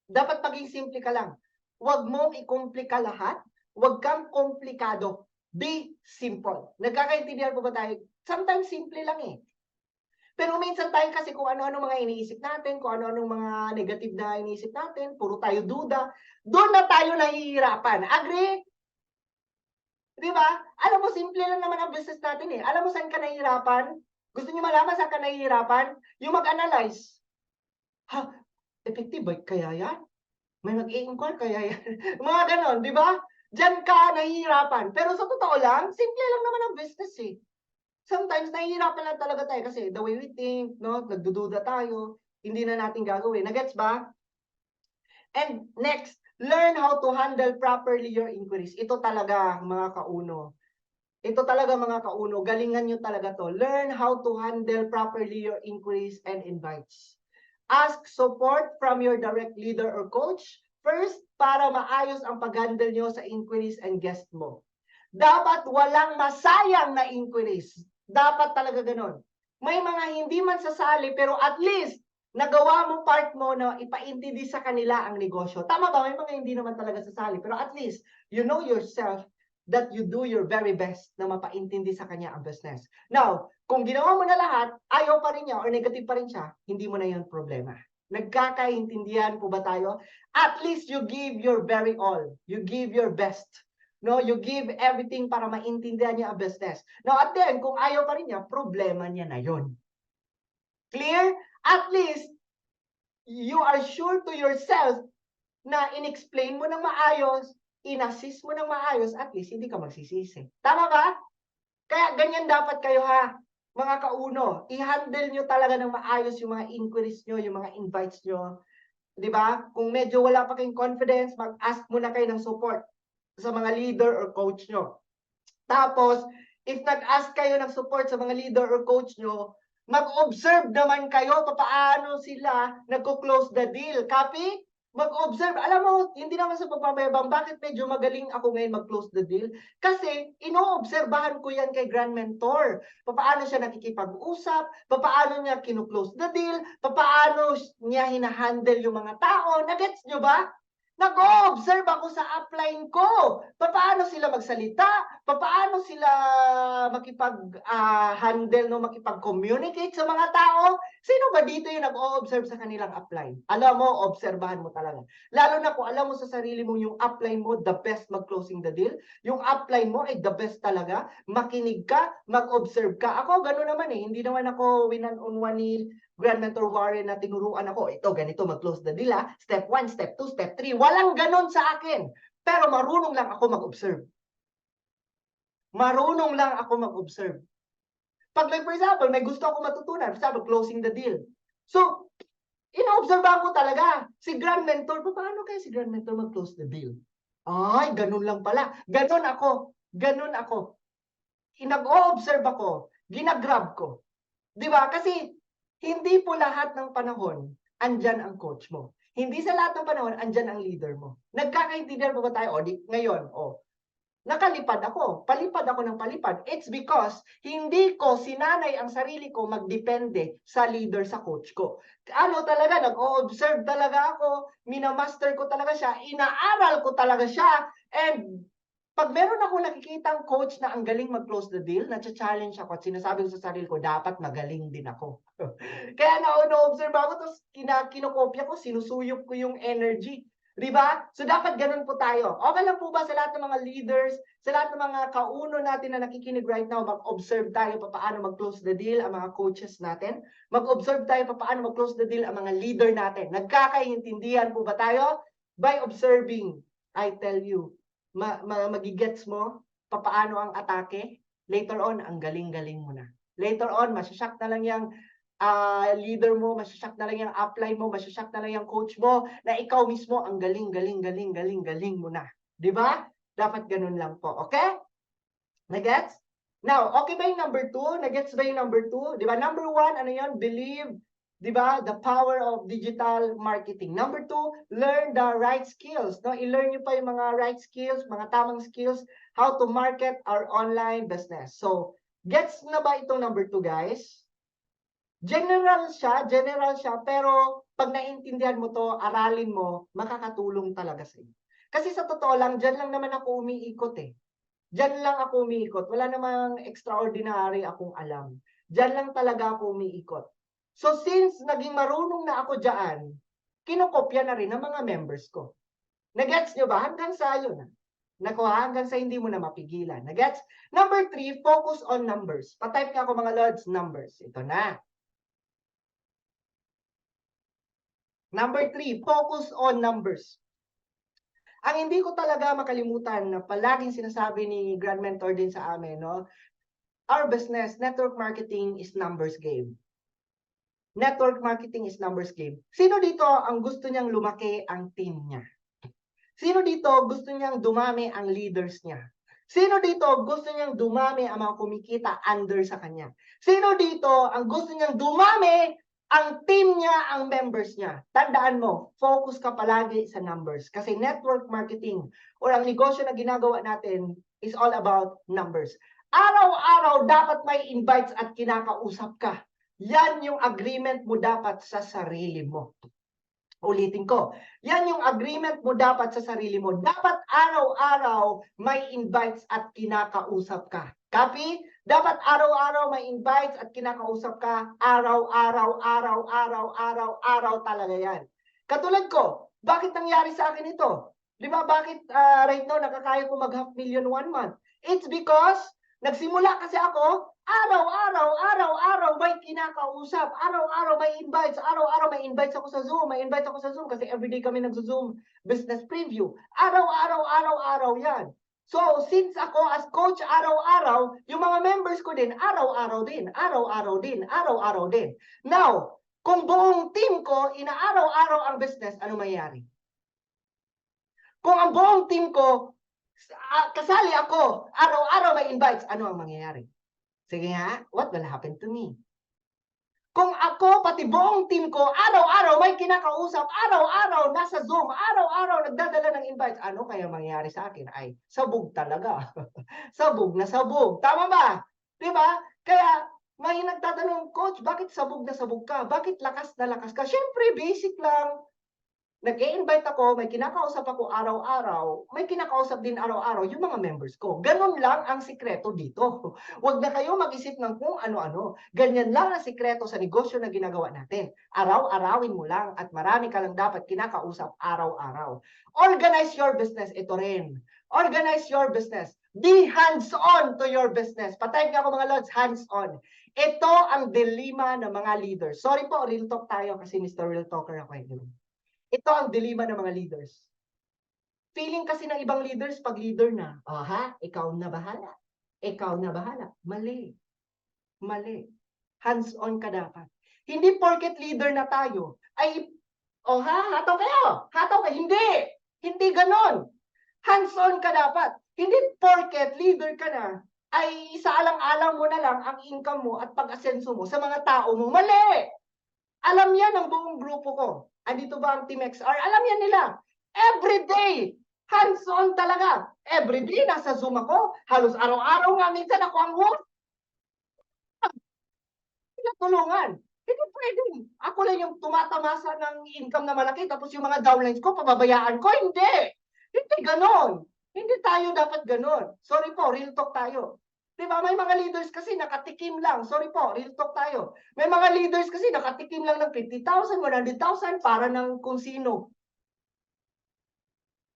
Dapat maging simple ka lang. Huwag mong i-komplika lahat. Huwag kang komplikado. Be simple. Nagkakaintindihan po ba tayo? Sometimes simple lang Pero minsan tayo kasi kung ano-ano mga iniisip natin, kung ano-ano mga negative na iniisip natin, puro tayo duda, doon na tayo nahihirapan. Agree? Di ba? Alam mo, simple lang naman ang business natin Alam mo saan ka nahihirapan? Gusto niyo malaman saan ka nahihirapan? Yung mag-analyze. Effective ba kaya yan? May mag-i-inquire kaya yan? Mga ganon, di ba? Diyan ka nahihirapan. Pero sa totoo lang, simple lang naman ang business Sometimes nahihirapan lang talaga tayo kasi the way we think, no? Nagdududa tayo, hindi na natin gagawin. Nagets ba? And next, learn how to handle properly your inquiries. Ito talaga, mga kauno. Ito talaga, mga kauno. Galingan nyo talaga to. Learn how to handle properly your inquiries and invites. Ask support from your direct leader or coach first para maayos ang pag-handle nyo sa inquiries and guest mo. Dapat walang masayang na inquiries. Dapat talaga ganun. May mga hindi man sasali pero at least nagawa mo part mo na ipaintindi sa kanila ang negosyo. Tama ba? May mga hindi naman talaga sasali pero at least you know yourself that you do your very best na mapaintindi sa kanya ang business. Now, kung ginawa mo na lahat, ayaw pa rin niya or negative pa rin siya, hindi mo na yun problema. Nagkakaintindihan po ba tayo? At least you give your very all. You give your best. No, you give everything para maintindihan niya ang business. Now, at the end, kung ayaw pa rin niya, problema niya na yun. Clear? At least, you are sure to yourself na in-explain mo ng maayos, in-assist mo ng maayos, at least hindi ka magsisisi. Tama ba? Kaya ganyan dapat kayo ha, mga kauno. I-handle nyo talaga ng maayos yung mga inquiries nyo, yung mga invites nyo. Diba? Kung medyo wala pa kayong confidence, mag-ask muna kayo ng support sa mga leader or coach nyo. Tapos, if nag-ask kayo ng support sa mga leader or coach nyo, mag-observe naman kayo paano sila nagko-close the deal. Copy? Mag-observe. Alam mo, hindi naman sa pagpamayabang, bakit medyo magaling ako ngayon mag-close the deal? Kasi, ino-obserbahan ko yan kay Grand Mentor. Paano siya nakikipag-usap, paano niya kinu-close the deal, paano niya hinahandle yung mga tao. Nagets nyo ba? Nag-o-observe ako sa upline ko. Paano sila magsalita? Paano sila makipag-handle, no, makipag-communicate sa mga tao? Sino ba dito yung nag-o-observe sa kanilang upline? Alam mo, obserbahan mo talaga. Lalo na kung alam mo sa sarili mo yung upline mo, the best mag-closing the deal. Yung upline mo ay the best talaga. Makinig ka, mag-observe ka. Ako, gano'n naman eh. Hindi naman ako one-on-one ni Grand Mentor Warren na tinuruan ako, ito, ganito mag-close the deal ha. Step 1, step 2, step 3. Walang ganon sa akin. Pero marunong lang ako mag-observe. Marunong lang ako mag-observe. Pag for example, may gusto ako matutunan, for example, closing the deal. So, ina-obserbahan ko talaga. Si Grand Mentor, paano kaya si Grand Mentor mag-close the deal? Ay, ganun lang pala. Ganon ako. Ganon ako. Nag-o-observe ako. Ginagrab ko. Di ba? Kasi, hindi po lahat ng panahon, andyan ang coach mo. Hindi sa lahat ng panahon, andyan ang leader mo. Nagkakaintindihan po ba tayo? Ngayon, nakalipad ako. Palipad ako ng palipad. It's because hindi ko sinanay ang sarili ko magdepende sa leader, sa coach ko. Ano talaga, nag-o-observe talaga ako, minamaster ko talaga siya, inaaral ko talaga siya, and pag meron ako nakikitang coach na ang galing mag-close the deal, na-challenge ako at sinasabi ko sa sarili ko, dapat magaling din ako. Kaya na-observe ako, tapos kinokopya ko, sinusuyop ko yung energy. Diba? So dapat ganun po tayo. Okay lang po ba sa lahat ng mga leaders, sa lahat ng mga kauno natin na nakikinig right now, mag-observe tayo paano mag-close the deal ang mga coaches natin? Mag-observe tayo paano mag-close the deal ang mga leader natin? Nagkakaintindihan po ba tayo? By observing, I tell you, magigets mo paano ang atake. Later on, ang galing-galing mo na. Later on, masyashock na lang yung leader mo, masyashock na lang yung upline mo, masyashock na lang yung coach mo, na ikaw mismo ang galing mo na. Diba? Dapat ganun lang po. Okay? Nagets? Now, okay ba yung number 2? Nagets ba yung number 2? Diba? Number 1, ano yun? Believe, diba? The power of digital marketing. Number 2, learn the right skills. No? I-learn nyo pa yung mga right skills, mga tamang skills, how to market our online business. So, gets na ba itong number 2, guys? General siya, pero pag naintindihan mo to, aralin mo, makakatulong talaga sa iyo. Kasi sa totoo lang, dyan lang naman ako umiikot eh. Dyan lang ako umiikot. Wala namang extraordinary akong alam. Dyan lang talaga ako umiikot. So since naging marunong na ako dyan, kinokopya na rin ng mga members ko. Nagets nyo ba? Hanggang sa yun. Nakuha, hanggang sa hindi mo na mapigilan. Nagets? Number 3, focus on numbers. Patype nga ako mga lords, numbers. Ito na. Number 3, focus on numbers. Ang hindi ko talaga makalimutan na palaging sinasabi ni Grand Mentor din sa amin, no? Our business, network marketing is numbers game. Network marketing is numbers game. Sino dito ang gusto niyang lumaki ang team niya? Sino dito gusto niyang dumami ang leaders niya? Sino dito gusto niyang dumami ang mga kumikita under sa kanya? Sino dito ang gusto niyang dumami ang team niya, ang members niya? Tandaan mo, focus ka palagi sa numbers. Kasi network marketing or ang negosyo na ginagawa natin is all about numbers. Araw-araw dapat may invites at kinakausap ka. Yan yung agreement mo dapat sa sarili mo. Ulitin ko, yan yung agreement mo dapat sa sarili mo. Dapat araw-araw may invites at kinakausap ka. Copy? Dapat araw-araw may invites at kinakausap ka. Araw-araw, araw-araw, araw-araw talaga yan. Katulad ko, bakit nangyari sa akin ito? Di ba, bakit right now nakakaya ko mag-half million 1 month? It's because nagsimula kasi ako, araw-araw may kinakausap, araw-araw may invites ako sa Zoom, kasi everyday kami nagzo-Zoom business preview. Araw-araw yan. So, since ako as coach araw-araw, yung mga members ko din, araw-araw din. Now, kung buong team ko, inaaraw-araw ang business, ano mayayari? Kung ang buong team ko, kasali ako, araw-araw may invites, ano ang mangyayari? Sige nga, what will happen to me? Kung ako, pati buong team ko, araw-araw may kinakausap, araw-araw nasa Zoom, araw-araw nagdadala ng invites, ano kaya mangyayari sa akin? Ay, sabog talaga. Sabog na sabog. Tama ba? Diba? Kaya, may nagtatanong, Coach, bakit sabog na sabog ka? Bakit lakas na lakas ka? Siyempre, basic lang. Nag-i-invite ako, may kinakausap ako araw-araw, may kinakausap din araw-araw yung mga members ko. Ganun lang ang sikreto dito. Huwag na kayo mag-isip ng kung ano-ano. Ganyan lang ang sikreto sa negosyo na ginagawa natin. Araw-arawin mo lang at marami ka lang dapat kinakausap araw-araw. Organize your business. Ito rin. Organize your business. Be hands-on to your business. Patay nga ako mga lods, hands-on. Ito ang dilema ng mga leaders. Sorry po, real talk tayo kasi Mr. Real Talker ako. Ito ang dilema ng mga leaders. Feeling kasi ng ibang leaders, pag leader na, ikaw na bahala. Ikaw na bahala. Mali. Mali. Hands-on ka dapat. Hindi porket leader na tayo, ay, hataw kayo. Hataw kayo. Hindi. Hindi ganon. Hands-on ka dapat. Hindi porket leader ka na, ay isaalang-alang mo na lang ang income mo at pag-asenso mo sa mga tao mo. Mali. Alam yan ng buong grupo ko. Andito ba ang Team XR? Alam yan nila. Everyday, hands-on talaga. Everyday, nasa Zoom ako. Halos araw-araw nga minsan ako ang host. Pinatulungan. Hindi pwedeng. Ako lang yung tumatamasa ng income na malaki tapos yung mga downlines ko, pababayaan ko. Hindi. Hindi ganon. Hindi tayo dapat ganon. Sorry po, real talk tayo. Diba? May mga leaders kasi nakatikim lang. Sorry po, real talk tayo. May mga leaders kasi nakatikim lang ng 50,000, 100,000 para ng kung sino.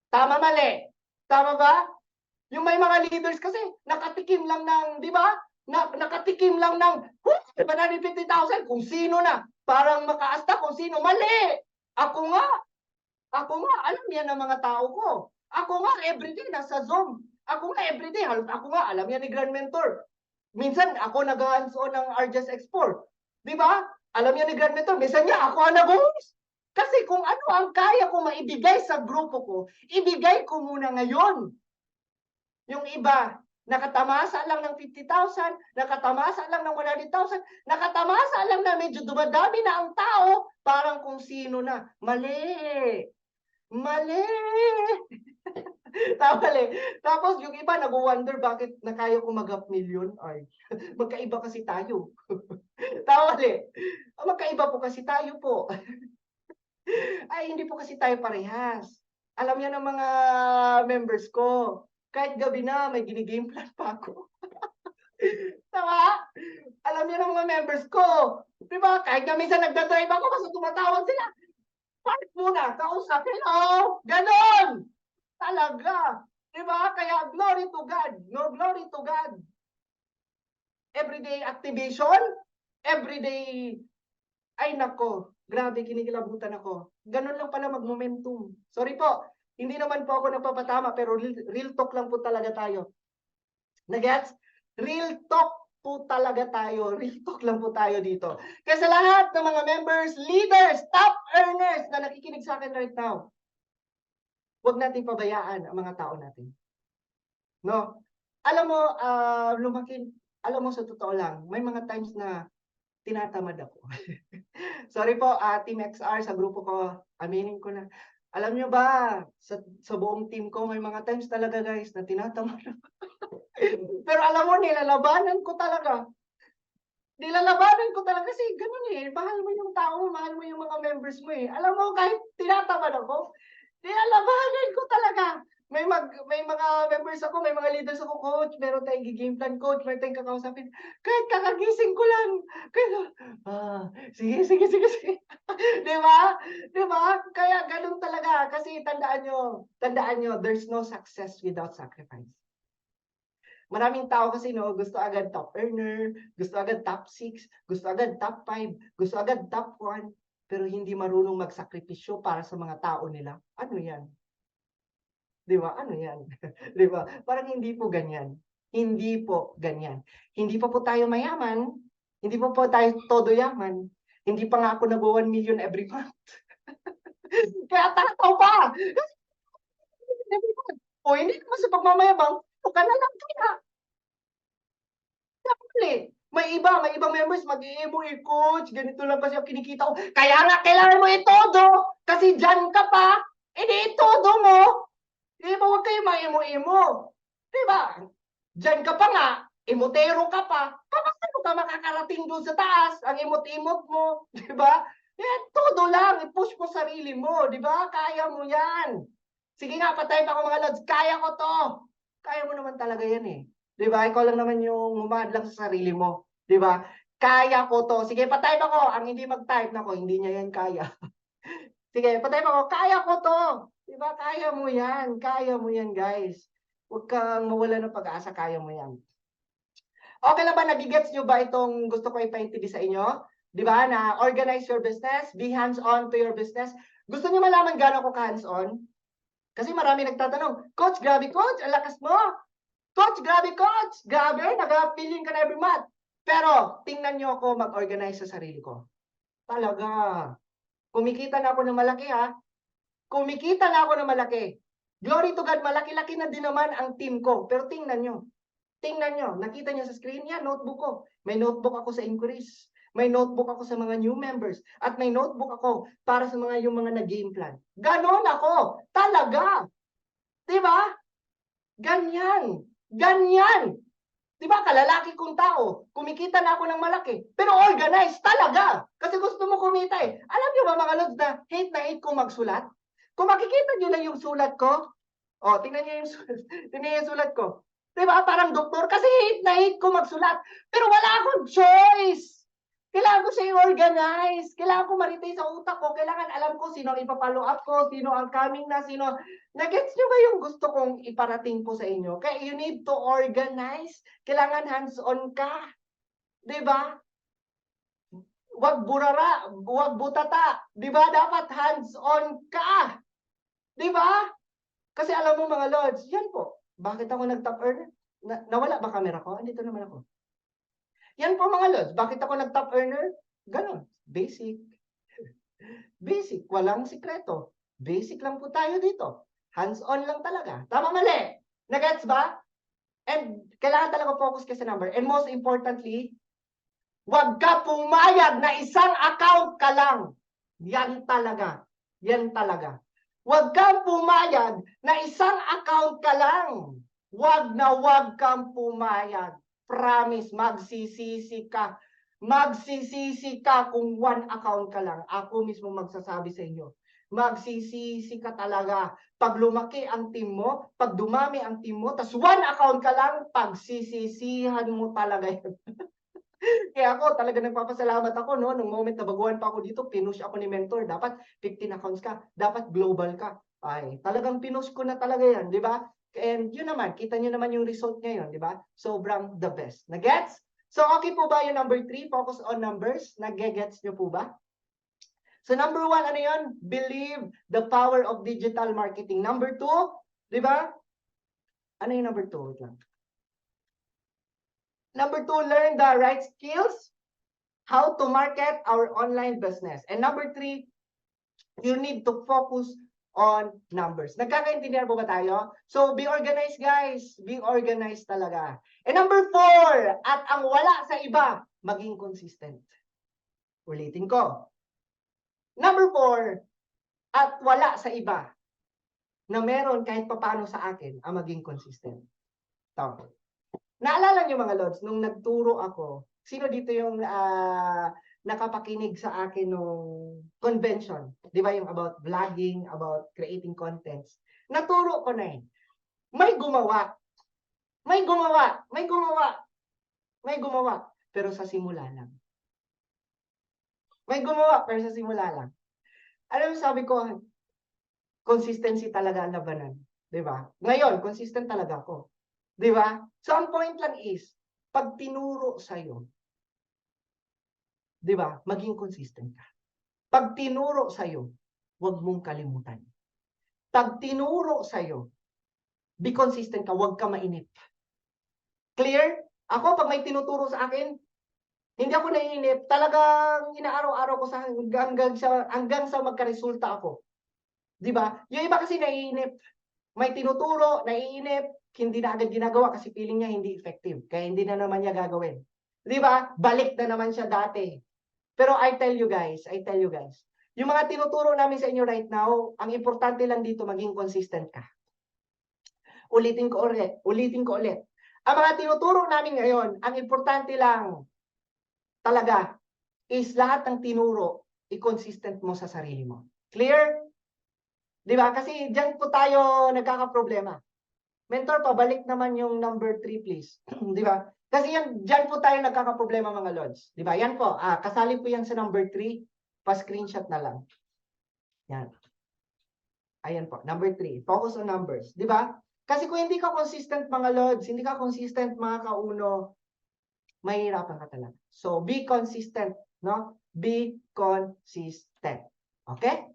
Tama, mali. Tama ba? Yung may mga leaders kasi nakatikim lang ng, di ba? Nakatikim lang ng 150,000 kung sino na. Parang makaasta kung sino. Mali! Ako nga, alam yan ng mga tao ko. Ako nga, everyday nasa Zoom. Ako nga, everyday, ako nga, alam yan ni Grand Mentor. Minsan, ako nag-hands-on ng RJS Export. Di ba? Alam yan ni Grand Mentor. Minsan niya, ako ang nag-host. Kasi kung ano ang kaya ko maibigay sa grupo ko, ibigay ko muna ngayon. Yung iba, nakatamasa lang ng 50,000, nakatamasa lang ng 100,000, nakatamasa lang na medyo dumadami na ang tao, parang kung sino na. Mali! Mali! Mali. Tapos yung iba nag-wonder bakit nakaya ko mag-half million. Ay, magkaiba kasi tayo. Mali. Magkaiba po kasi tayo po. Ay, hindi po kasi tayo parehas. Alam niya ng mga members ko. Kahit gabi na, may ginigame plan pa ako. Tama? Alam niya ng mga members ko. Diba? Kahit na minsan nagdadrive ako, basta tumatawag sila. Park muna, kausap. Hello! Ganon! Talaga. Diba? Kaya glory to God. No, glory to God. Everyday activation, everyday, ay nako, grabe, kinikilabutan ako. Ganon lang pala mag-momentum. Sorry po, hindi naman po ako nagpapatama, pero real talk lang po talaga tayo. Nagets? Real talk po talaga tayo. Real talk lang po tayo dito. Kaya sa lahat ng mga members, leaders, top earners na nakikinig sa akin right now, huwag nating pabayaan ang mga tao natin. No? Alam mo, alam mo sa totoo lang, may mga times na tinatamad ako. Sorry po, Team XR sa grupo ko, aminin ko na. Alam nyo ba, sa buong team ko, may mga times talaga guys na tinatamad ako. Pero alam mo, nilalabanan ko talaga. Nilalabanan ko talaga kasi ganun eh. Mahal mo yung tao mo, mahal mo yung mga members mo eh. Alam mo, kahit tinatamad ako, nilalabanan ko talaga. May mga members ako, may mga leaders ako, coach, meron tayong game plan, coach, meron tayong kakausapin. Kahit kakagising ko lang. Kaya, sige. Di ba? Di ba? Kaya ganun talaga. Kasi tandaan nyo, there's no success without sacrifice. Maraming tao kasi no, gusto agad top earner, gusto agad top 6, gusto agad top 5, gusto agad top 1, pero hindi marunong magsakripisyo para sa mga tao nila. Ano yan? Di ba? Ano yan? Di ba? Parang hindi po ganyan. Hindi po ganyan. Hindi pa po tayo mayaman, hindi pa po tayo todo yaman, hindi pa nga ako nag-1 million every month. Kaya tataw pa! O hindi naman sa pagmamayabang, o ka na lang kaya. May ibang members mag-iimo coach, ganito lang kasi ang kinikita ko. Kaya nga kailangan mo itodo kasi dyan ka pa, edi itodo mo. Di ba, huwag kayo maimo-imo. Di ba? Dyan ka pa nga, imotero ka pa, paano ka makakarating doon sa taas? Ang imot-imot mo, di ba? Yan, todo lang, i-push mo sarili mo, di ba? Kaya mo yan. Sige nga, patay pa ako mga lods, kaya ko to. Kaya mo naman talaga yan eh. Di ba? Ikaw lang naman yung humadlang sa sarili mo. Di ba? Kaya ko to. Sige, patay pa ako. Ang hindi mag-type, nako, hindi niya yan kaya. Sige, patay pa ako. Kaya ko to. Di ba? Kaya mo yan. Kaya mo yan, guys. Huwag kang mawala ng pag-asa. Kaya mo yan. Okay lang ba? Nagigets nyo ba itong gusto ko ipaintindi sa inyo? Di ba? Na organize your business. Be hands-on to your business. Gusto niyo malaman gano'n ako ka-hands-on? Kasi marami nagtatanong, Coach, grabe coach, ang lakas mo. Coach, grabe coach. Grabe, nag-billion ka na every month. Pero, tingnan nyo ako mag-organize sa sarili ko. Talaga. Kumikita na ako ng malaki ha. Kumikita na ako ng malaki. Glory to God, malaki-laki na din naman ang team ko. Pero tingnan nyo. Tingnan nyo. Nakita nyo sa screen? Yan, notebook ko. May notebook ako sa inquiries. May notebook ako sa mga new members. At may notebook ako para sa mga yung mga nag-game plan. Ganon ako. Talaga. Diba? Ganyan. Ganyan. Diba, kalalaki kong tao, kumikita na ako ng malaki, pero organized talaga. Kasi gusto mo kumita eh. Alam niyo ba mga lods na hate ko magsulat? Kung makikita niyo lang yung sulat ko, tingnan niyo yung sulat, tingnan niyo yung sulat ko. Diba, parang doktor, kasi hate ko magsulat, pero wala akong choice. Kailangan ko siya i-organize. Kailangan ko maritay sa utak ko. Kailangan alam ko sino ang ipapollow up ko, sino ang coming na, sino. Nagets nyo ba yung gusto kong iparating po sa inyo? Kaya you need to organize. Kailangan hands-on ka. Diba? Wag burara, wag butata. Diba? Dapat hands-on ka. Diba? Kasi alam mo mga lords, yan po. Bakit ako nag-top earner? Nawala ba camera ko? Andito naman ako. Yan po mga lods. Bakit ako nag-top earner? Ganon. Basic. Basic. Walang sikreto. Basic lang po tayo dito. Hands-on lang talaga. Tama mali. Nagets ba? And kailangan talaga focus ka sa number. And most importantly, wag ka pumayag na isang account ka lang. Yan talaga. Yan talaga. Wag kang pumayag na isang account ka lang. Wag na wag kang pumayag. Promise, magsisisi ka. Magsisisi ka kung one account ka lang. Ako mismo magsasabi sa inyo. Magsisisi ka talaga. Pag lumaki ang team mo, pag dumami ang team mo, tas one account ka lang, pagsisisihan mo talaga yan. Kaya ako talaga nagpapasalamat ako no, nung moment na baguhan pa ako dito, pinush ako ni mentor, dapat 15 accounts ka, dapat global ka. Ay, talagang pinush ko na talaga yan, di ba? And yun naman, kita nyo naman yung result ngayon, di ba? Sobrang the best. Nagets? So okay po ba yung number 3, focus on numbers? Nagegets nyo po ba? So number 1, ano yun? Believe the power of digital marketing. Number 2, di ba? Ano yung number 2? Wait lang. Number 2, learn the right skills, how to market our online business. And number 3, you need to focus on numbers. Nagkakaintindihan po ba tayo? So, be organized, guys. Be organized talaga. And number 4, at ang wala sa iba, maging consistent. Ulitin ko. Number 4, at wala sa iba na meron kahit papano sa akin ang maging consistent. Ito. Naalala niyo mga Lods, nung nagturo ako, sino dito yung nakapakinig sa akin nung convention? Di ba yung about vlogging, about creating contents? Naturo ko na eh. May gumawa. May gumawa. May gumawa. May gumawa. Pero sa simula lang. May gumawa, pero sa simula lang. Alam mo, sabi ko, consistency talaga ang labanan. Di ba? Ngayon, consistent talaga ako. Di ba? So, ang point lang is, pag tinuro sa'yo, di ba, maging consistent ka. Pag tinuro sa'yo, huwag mong kalimutan. Pag tinuro sa'yo, be consistent ka, huwag ka mainip. Clear? Ako, pag may tinuturo sa akin, hindi ako naiinip. Talagang inaaraw-araw ko sa hanggang sa magkaresulta ako. Di ba? Yung iba kasi naiinip. May tinuturo, naiinip, hindi na agad ginagawa kasi feeling niya hindi effective. Kaya hindi na naman niya gagawin. Di ba? Balik na naman siya dati. Pero I tell you guys, yung mga tinuturo namin sa inyo right now, ang importante lang dito maging consistent ka. Ulitin ko ulit. Ang mga tinuturo namin ngayon, ang importante lang talaga is lahat ng tinuro, i-consistent mo sa sarili mo. Clear? Di ba? Kasi diyan po tayo nagkakaproblema. Mentor, pabalik naman yung number 3, please. Di ba? Kasi diyan po tayo nagkakaproblema mga Lods. Di ba? Yan po, kasali po yan sa number 3. Pa-screenshot na lang. Yan. Ayan po, number 3. Focus on numbers. Di ba? Kasi kung hindi ka consistent mga Lods, hindi ka consistent mga kauno, mahihirapan ka talaga. So, be consistent, no? Be consistent. Okay?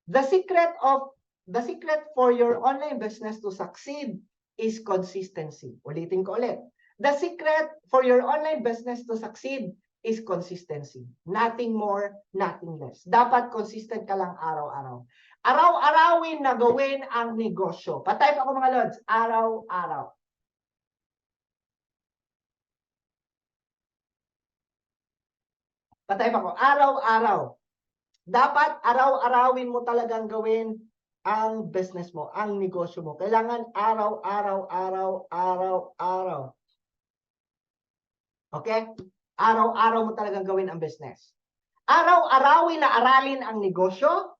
The secret for your online business to succeed is consistency. Ulitin ko ulit. The secret for your online business to succeed is consistency. Nothing more, nothing less. Dapat consistent ka lang araw-araw. Araw-arawin na gawin ang negosyo. Patype ako mga Lods. Araw-araw. Patype ako. Araw-araw. Dapat araw-arawin mo talagang gawin ang business mo, ang negosyo mo. Kailangan araw-araw. Okay? Araw-araw mo talagang gawin ang business. Araw-arawin na aralin ang negosyo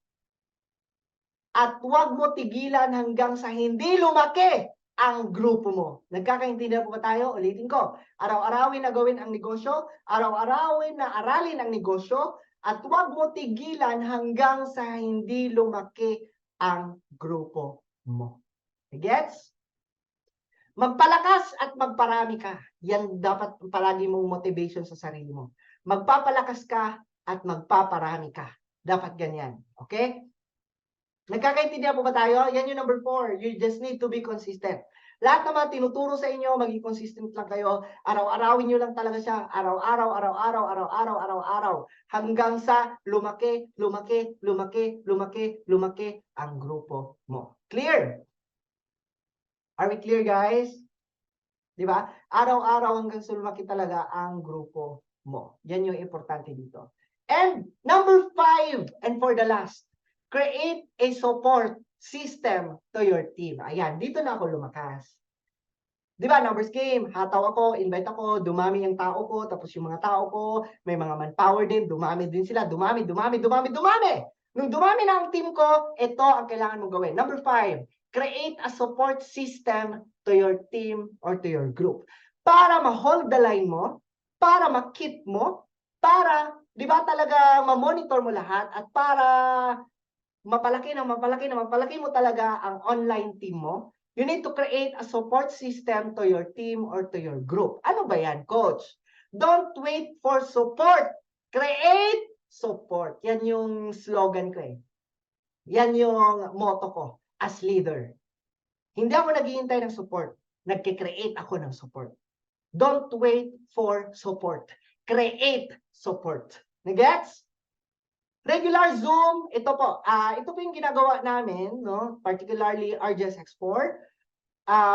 at huwag mo tigilan hanggang sa hindi lumaki ang grupo mo. Nagkakaintindihan po ba tayo? Ulitin ko. Araw-arawin na gawin ang negosyo, araw-arawin na aralin ang negosyo, at huwag mo tigilan hanggang sa hindi lumaki ang grupo mo. Gets? Magpalakas at magparami ka. Yan dapat palagi mong motivation sa sarili mo. Magpapalakas ka at magpaparami ka. Dapat ganyan. Okay? Nagkakaintindihan po ba tayo? Yan yung number 4. You just need to be consistent. Lahat ng mga tinuturo sa inyo, maging consistent lang kayo. Araw-arawin nyo lang talaga siya. Araw-araw. Hanggang sa lumaki ang grupo mo. Clear? Are we clear, guys? Di ba? Araw-araw hanggang sa lumaki talaga ang grupo mo. Yan yung importante dito. And number 5, and for the last, create a support system to your team. Ayan, dito na ako lumakas. Di ba, numbers game, hataw ako, invite ako, dumami yung tao ko, tapos yung mga tao ko, may mga manpower din, dumami din sila, dumami. Nung dumami na ang team ko, ito ang kailangan mong gawin. Number 5, create a support system to your team or to your group. Para ma-hold the line mo, para ma-keep mo, para, di ba talaga, ma-monitor mo lahat, at para mapalaki mo talaga ang online team mo, you need to create a support system to your team or to your group. Ano ba yan, coach? Don't wait for support. Create support. Yan yung slogan ko eh. Yan yung motto ko as leader. Hindi ako naghihintay ng support. Nagkikreate ako ng support. Don't wait for support. Create support. Nagets? Regular Zoom, ito po yung ginagawa namin, no? Particularly RGS X4.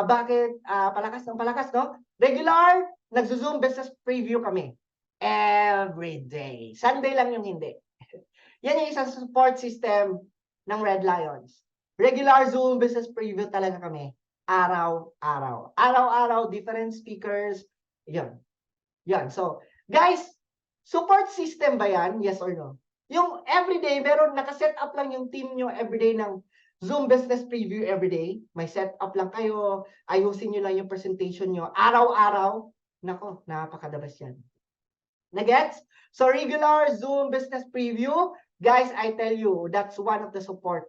Bakit palakas ng palakas, no? Regular, nagzo-Zoom business preview kami. Every day. Sunday lang yung hindi. Yan yung isang support system ng Red Lions. Regular Zoom business preview talaga kami. Araw-araw. Araw-araw, different speakers. Yan. Yan. So, guys, support system ba yan? Yes or no? Yung everyday, meron nakaset up lang yung team nyo everyday ng Zoom business preview everyday. May set up lang kayo. Ayusin nyo lang yung presentation nyo. Araw-araw. Nako, napakadabas yan. Nagets? So, regular Zoom business preview. Guys, I tell you, that's one of the support.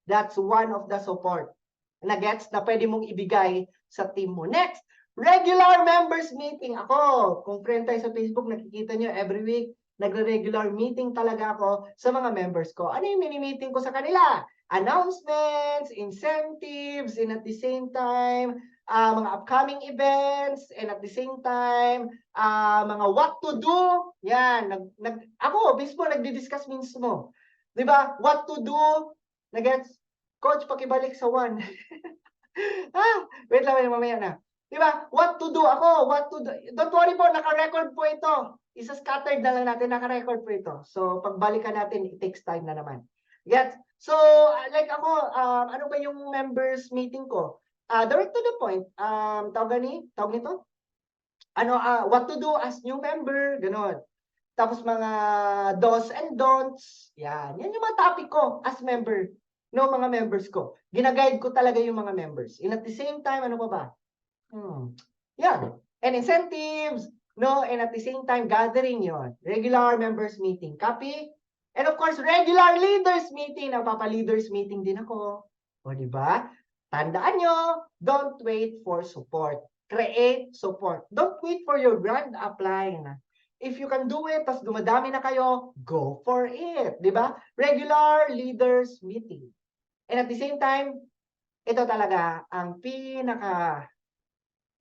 That's one of the support. Nagets na pwede mong ibigay sa team mo. Next, regular members meeting. Ako, kung friend tayo sa Facebook, nakikita nyo every week, nagre-regular meeting talaga ako sa mga members ko. Ano yung mini-meeting ko sa kanila? Announcements, incentives, and at the same time, mga upcoming events, and at the same time, mga what to do. Yan, ako mismo nagdi-discuss mismo. 'Di ba? What to do? Nagets? Coach, pakibalik sa 1. Wait lang, mamaya na. 'Di ba? What to do ako, what to do. Don't worry po, naka-record po ito. Isa-scattered na lang natin, naka-record po ito. So, pagbalikan natin, it takes time na naman. Get? So, like ako, ano ba yung members meeting ko? Direct to the point. Tawag nito? What to do as new member, gano'n. Tapos mga do's and don'ts. Yan. Yan yung mga topic ko as member. No, mga members ko. Ginaguide ko talaga yung mga members. And at the same time, ano pa ba? Yan. And incentives, no? And at the same time, gathering yon. Regular members meeting. Copy? And of course, regular leaders meeting. Nagpapa-leaders meeting din ako. O, di ba? Tandaan nyo, don't wait for support. Create support. Don't wait for your brand upline. If you can do it, tas dumadami na kayo, go for it. Di ba? Regular leaders meeting. And at the same time, ito talaga ang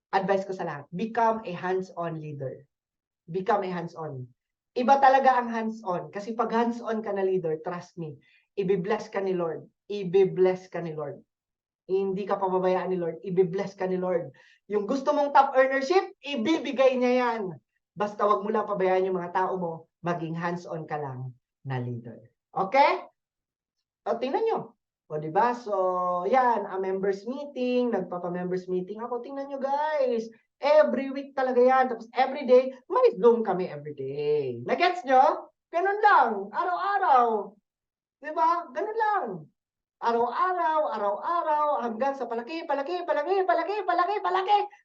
advice ko sa lahat. Become a hands-on leader. Become a hands-on. Iba talaga ang hands-on. Kasi pag hands-on ka na leader, trust me, ibibless ka ni Lord. Ibibless ka ni Lord. Hindi ka pababayaan ni Lord. Ibibless ka ni Lord. Yung gusto mong top earnership, ibibigay niya yan. Basta wag mo lang pabayaan yung mga tao mo, maging hands-on ka lang na leader. Okay? O, tingnan nyo. O, diba? So, yan, a members meeting, nagpapa-members meeting ako. Tingnan nyo, guys. Every week talaga yan. Tapos, every day, may Zoom kami every day. Nagets nyo? Ganun lang. Araw-araw. Diba? Ganun lang. Araw-araw, hanggang sa palaki,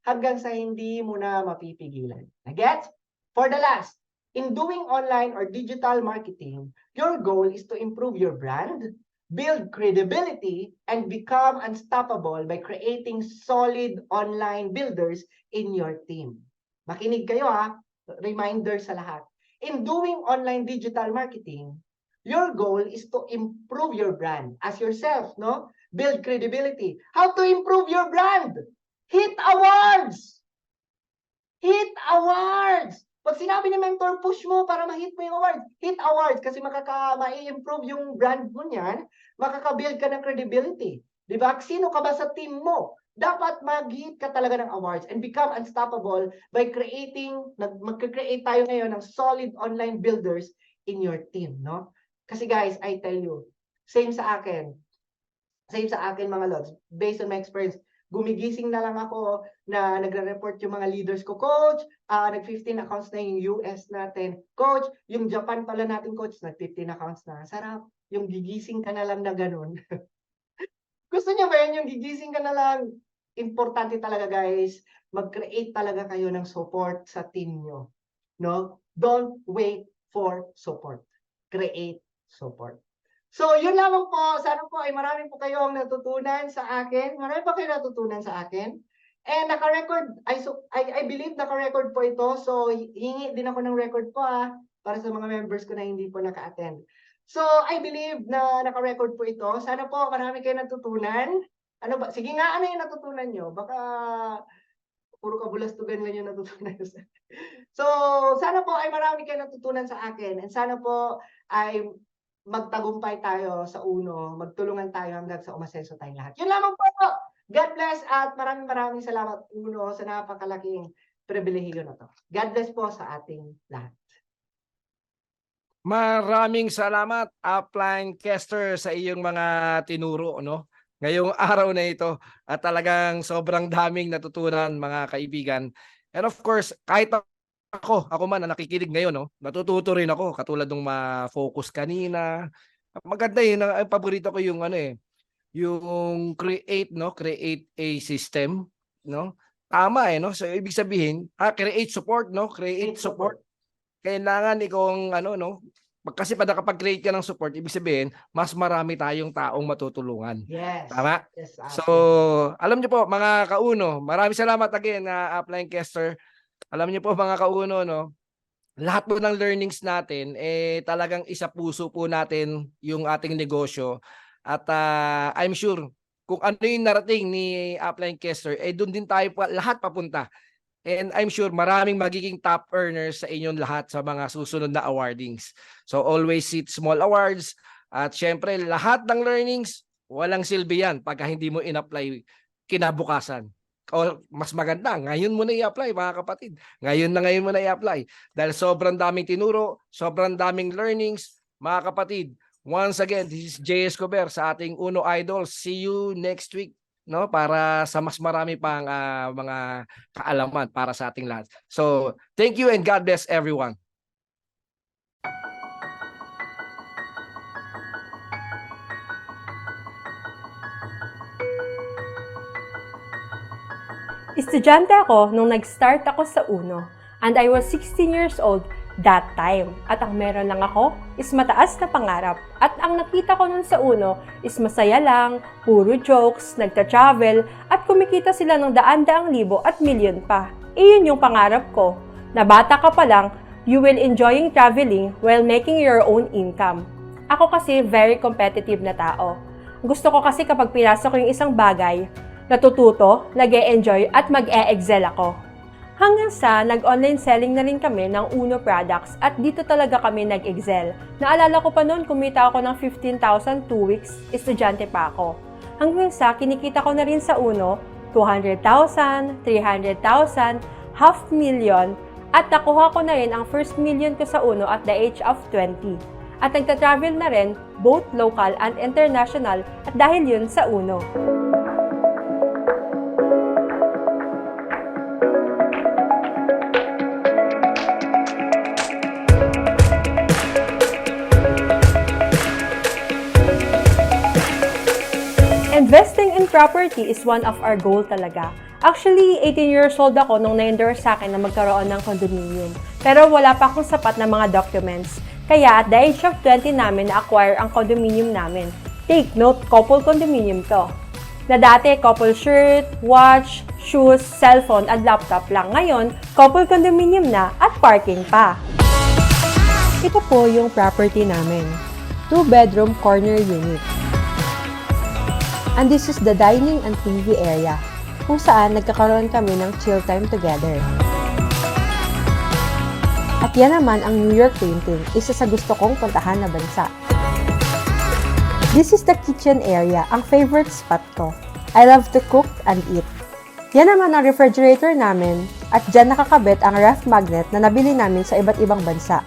hanggang sa hindi mo na mapipigilan. Nagets? For the last, in doing online or digital marketing, your goal is to improve your brand, build credibility, and become unstoppable by creating solid online builders in your team. Makinig kayo ha, reminder sa lahat. In doing online digital marketing, your goal is to improve your brand as yourself, no? Build credibility. How to improve your brand? Hit awards! Hit awards! Pag sinabi ni mentor, push mo para ma-hit mo yung awards. Hit awards kasi ma-improve yung brand mo niyan, makaka-build ka ng credibility. Di ba? Sino ka ba sa team mo? Dapat mag-hit ka talaga ng awards and become unstoppable by mag-create tayo ngayon ng solid online builders in your team, no? Kasi guys, I tell you, same sa akin mga lods, based on my experience, gumigising na lang ako na nagre-report yung mga leaders ko, coach, nag-15 accounts na yung US natin, coach, yung Japan pala natin, coach, nag-15 accounts na. Sarap, yung gigising ka na lang na ganun. Gusto niyo ba yun, yung gigising ka na lang? Importante talaga guys, mag-create talaga kayo ng support sa team nyo. No? Don't wait for support. Create support. So, yun lamang po. Sana po ay marami po kayong natutunan sa akin. Marami pa kayo natutunan sa akin. And naka-record, I believe naka-record po ito. So, hingi din ako ng record po para sa mga members ko na hindi po naka-attend. So, I believe na naka-record po ito. Sana po marami kayo natutunan. Ano ba? Sige nga, ano yung natutunan nyo? Baka puro kabulastugan lang yung natutunan ko So, sana po ay marami kayong natutunan sa akin and sana po ay magtagumpay tayo sa UNO, magtulungan tayo hanggang sa umasenso tayong lahat. Yun lamang po. God bless at maraming salamat UNO sa napakalaking pribilehiyo na to. God bless po sa ating lahat. Maraming salamat, Upline Kester, sa iyong mga tinuro, no? Ngayong araw na ito at talagang sobrang daming natutunan, mga kaibigan. And of course, kahit ako man na nakikinig ngayon, no, natututo rin ako katulad ng ma-focus kanina. Maganda yun, ang paborito ko yung yung create, no, create a system, no? Tama no. So ibig sabihin, create support, no? Create support. Kailangan ikong no, kasi pag nakapag-create ka ng support, ibig sabihin, mas marami tayong taong matutulungan. Yes. Tama? Yes, So, alam niyo po, mga kauno, maraming salamat again, Upline Kester. Alam niyo po, mga kauno, no, lahat po ng learnings natin, talagang isa puso po natin yung ating negosyo. At I'm sure, kung ano yung narating ni Upline Kester, doon din tayo lahat papunta. And I'm sure maraming magiging top earners sa inyong lahat sa mga susunod na awardings. So always seek small awards. At syempre, lahat ng learnings, walang silbi yan pagka hindi mo in-apply kinabukasan. O mas maganda, ngayon mo na i-apply, mga kapatid. Ngayon mo na i-apply. Dahil sobrang daming tinuro, sobrang daming learnings, mga kapatid. Once again, this is Jay Escobar sa ating Uno Idol. See you next week, no, para sa mas marami pang mga kaalaman para sa ating lahat. So, thank you and God bless everyone. Estudyante ako nung nag-start ako sa UNO and I was 16 years old that time. At ang meron lang ako is mataas na pangarap. At ang nakita ko nun sa UNO is masaya lang, puro jokes, nagta-travel, at kumikita sila ng daan-daang libo at milyon pa. Iyon yung pangarap ko. Na bata ka pa lang, you will enjoying traveling while making your own income. Ako kasi very competitive na tao. Gusto ko kasi kapag pinasok ko yung isang bagay, natututo, nag-e-enjoy at mag-e-excel ako. Hanggang sa nag-online selling na rin kami ng UNO products at dito talaga kami nag-excel. Naalala ko pa noon kumita ako ng 15,000 2 weeks, estudyante pa ako. Hanggang sa kinikita ko na rin sa UNO, 200,000, 300,000, 500,000 at nakuha ko na rin ang first million ko sa UNO at the age of 20. At nagta-travel na rin both local and international at dahil yun sa UNO. Investing in property is one of our goal talaga. Actually, 18 years old ako nung na-endorse sa akin na magkaroon ng condominium. Pero wala pa akong sapat na mga documents. Kaya at the age of 20 namin na-acquire ang condominium namin. Take note, couple condominium to. Na dati, couple shirt, watch, shoes, cellphone at laptop lang. Ngayon, couple condominium na at parking pa. Ito po yung property namin. 2-bedroom corner unit. And this is the dining and TV area, kung saan nagkakaroon kami ng chill time together. At yan naman ang New York painting, isa sa gusto kong puntahan na bansa. This is the kitchen area, ang favorite spot ko. I love to cook and eat. Yan naman ang refrigerator namin, at dyan nakakabit ang ref magnet na nabili namin sa iba't ibang bansa.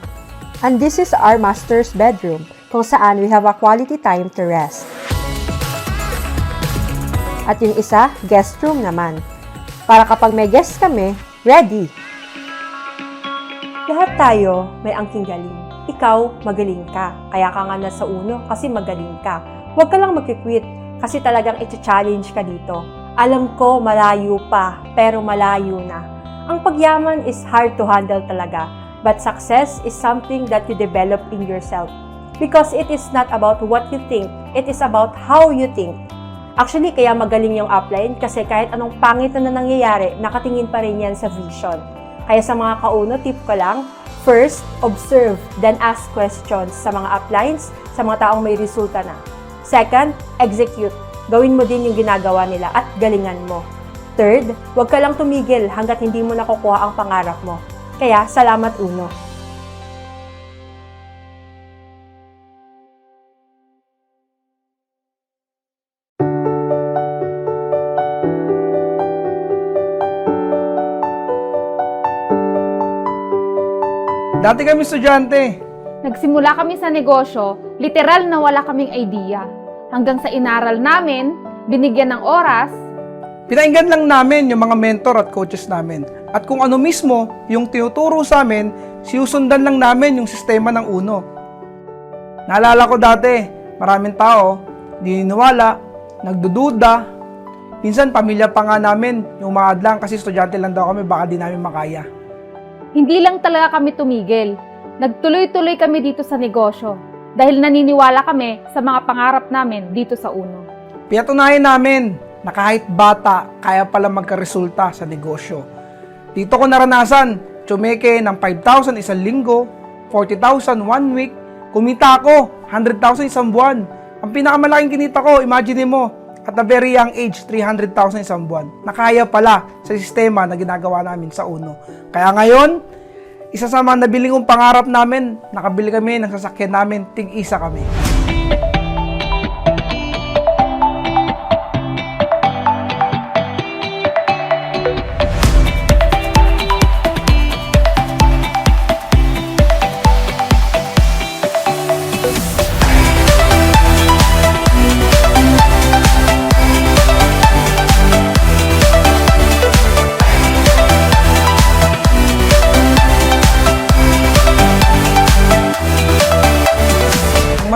And this is our master's bedroom, kung saan we have a quality time to rest. At yung isa, guest room naman. Para kapag may guest kami, ready! Lahat tayo may angking galing. Ikaw, magaling ka. Kaya ka nga nasa UNO kasi magaling ka. Huwag ka lang mag-quit kasi talagang iti-challenge ka dito. Alam ko, malayo pa, pero malayo na. Ang pagyaman is hard to handle talaga. But success is something that you develop in yourself. Because it is not about what you think, it is about how you think. Actually, kaya magaling yung upline kasi kahit anong pangit na nangyayari, nakatingin pa rin yan sa vision. Kaya sa mga kauno, tip ko lang, first, observe, then ask questions sa mga uplines, sa mga taong may resulta na. Second, execute. Gawin mo din yung ginagawa nila at galingan mo. Third, huwag ka lang tumigil hanggat hindi mo nakukuha ang pangarap mo. Kaya, salamat Uno. Dati kami estudyante. Nagsimula kami sa negosyo, literal na wala kaming idea. Hanggang sa inaral namin, binigyan ng oras, Pinainggan lang namin yung mga mentor at coaches namin. At kung ano mismo yung tinuturo sa amin, sinusundan lang namin yung sistema ng Uno. Naalala ko dati, maraming tao, naniniwala, nagdududa. Minsan pamilya pa nga namin yung mga adlang kasi estudyante lang daw kami, baka di namin makaya. hindi lang talaga kami tumigil. Nagtuloy-tuloy kami dito sa negosyo dahil naniniwala kami sa mga pangarap namin dito sa Uno. Pinatunayan namin na kahit bata, kaya pala magkaresulta sa negosyo. Dito ko naranasan, tsumeke ng 5,000 isang linggo, 40,000 one week, kumita ako 100,000 isang buwan. Ang pinakamalaking kinita ko, imagine mo, at a very young age, 300,000 isang buwan. Nakaya pala sa sistema na ginagawa namin sa Uno. Kaya ngayon, isa sa mga nabili kong pangarap namin, nakabili kami ng sasakyan namin, tig-isa kami.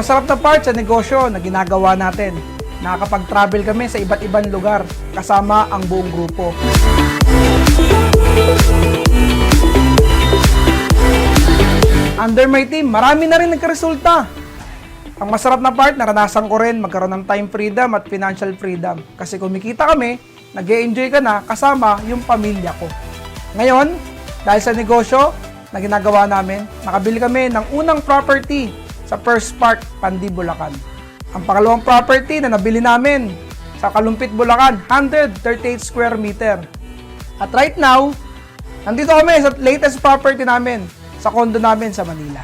Masarap na part sa negosyo na ginagawa natin. Nakakapag-travel kami sa iba't ibang lugar kasama ang buong grupo. Under my team, marami na rin nagkaresulta. Ang masarap na part, naranasan ko rin magkaroon ng time freedom at financial freedom. Kasi kumikita kami, nag-e-enjoy ka na kasama yung pamilya ko. Ngayon, dahil sa negosyo na ginagawa namin, nakabili kami ng unang property sa First Park, Pandi, Bulacan. Ang pangalawang property na nabili namin sa Kalumpit, Bulacan, 138 square meter. At right now, nandito kami sa latest property namin, sa condo namin sa Manila.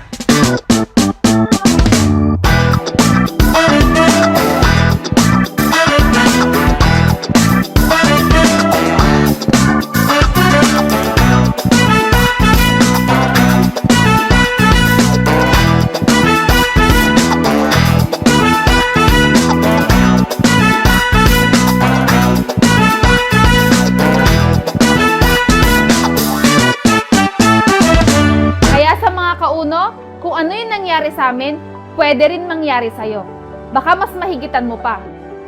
Kung ano yung nangyari sa amin, pwede rin mangyari sa'yo. Baka mas mahigitan mo pa.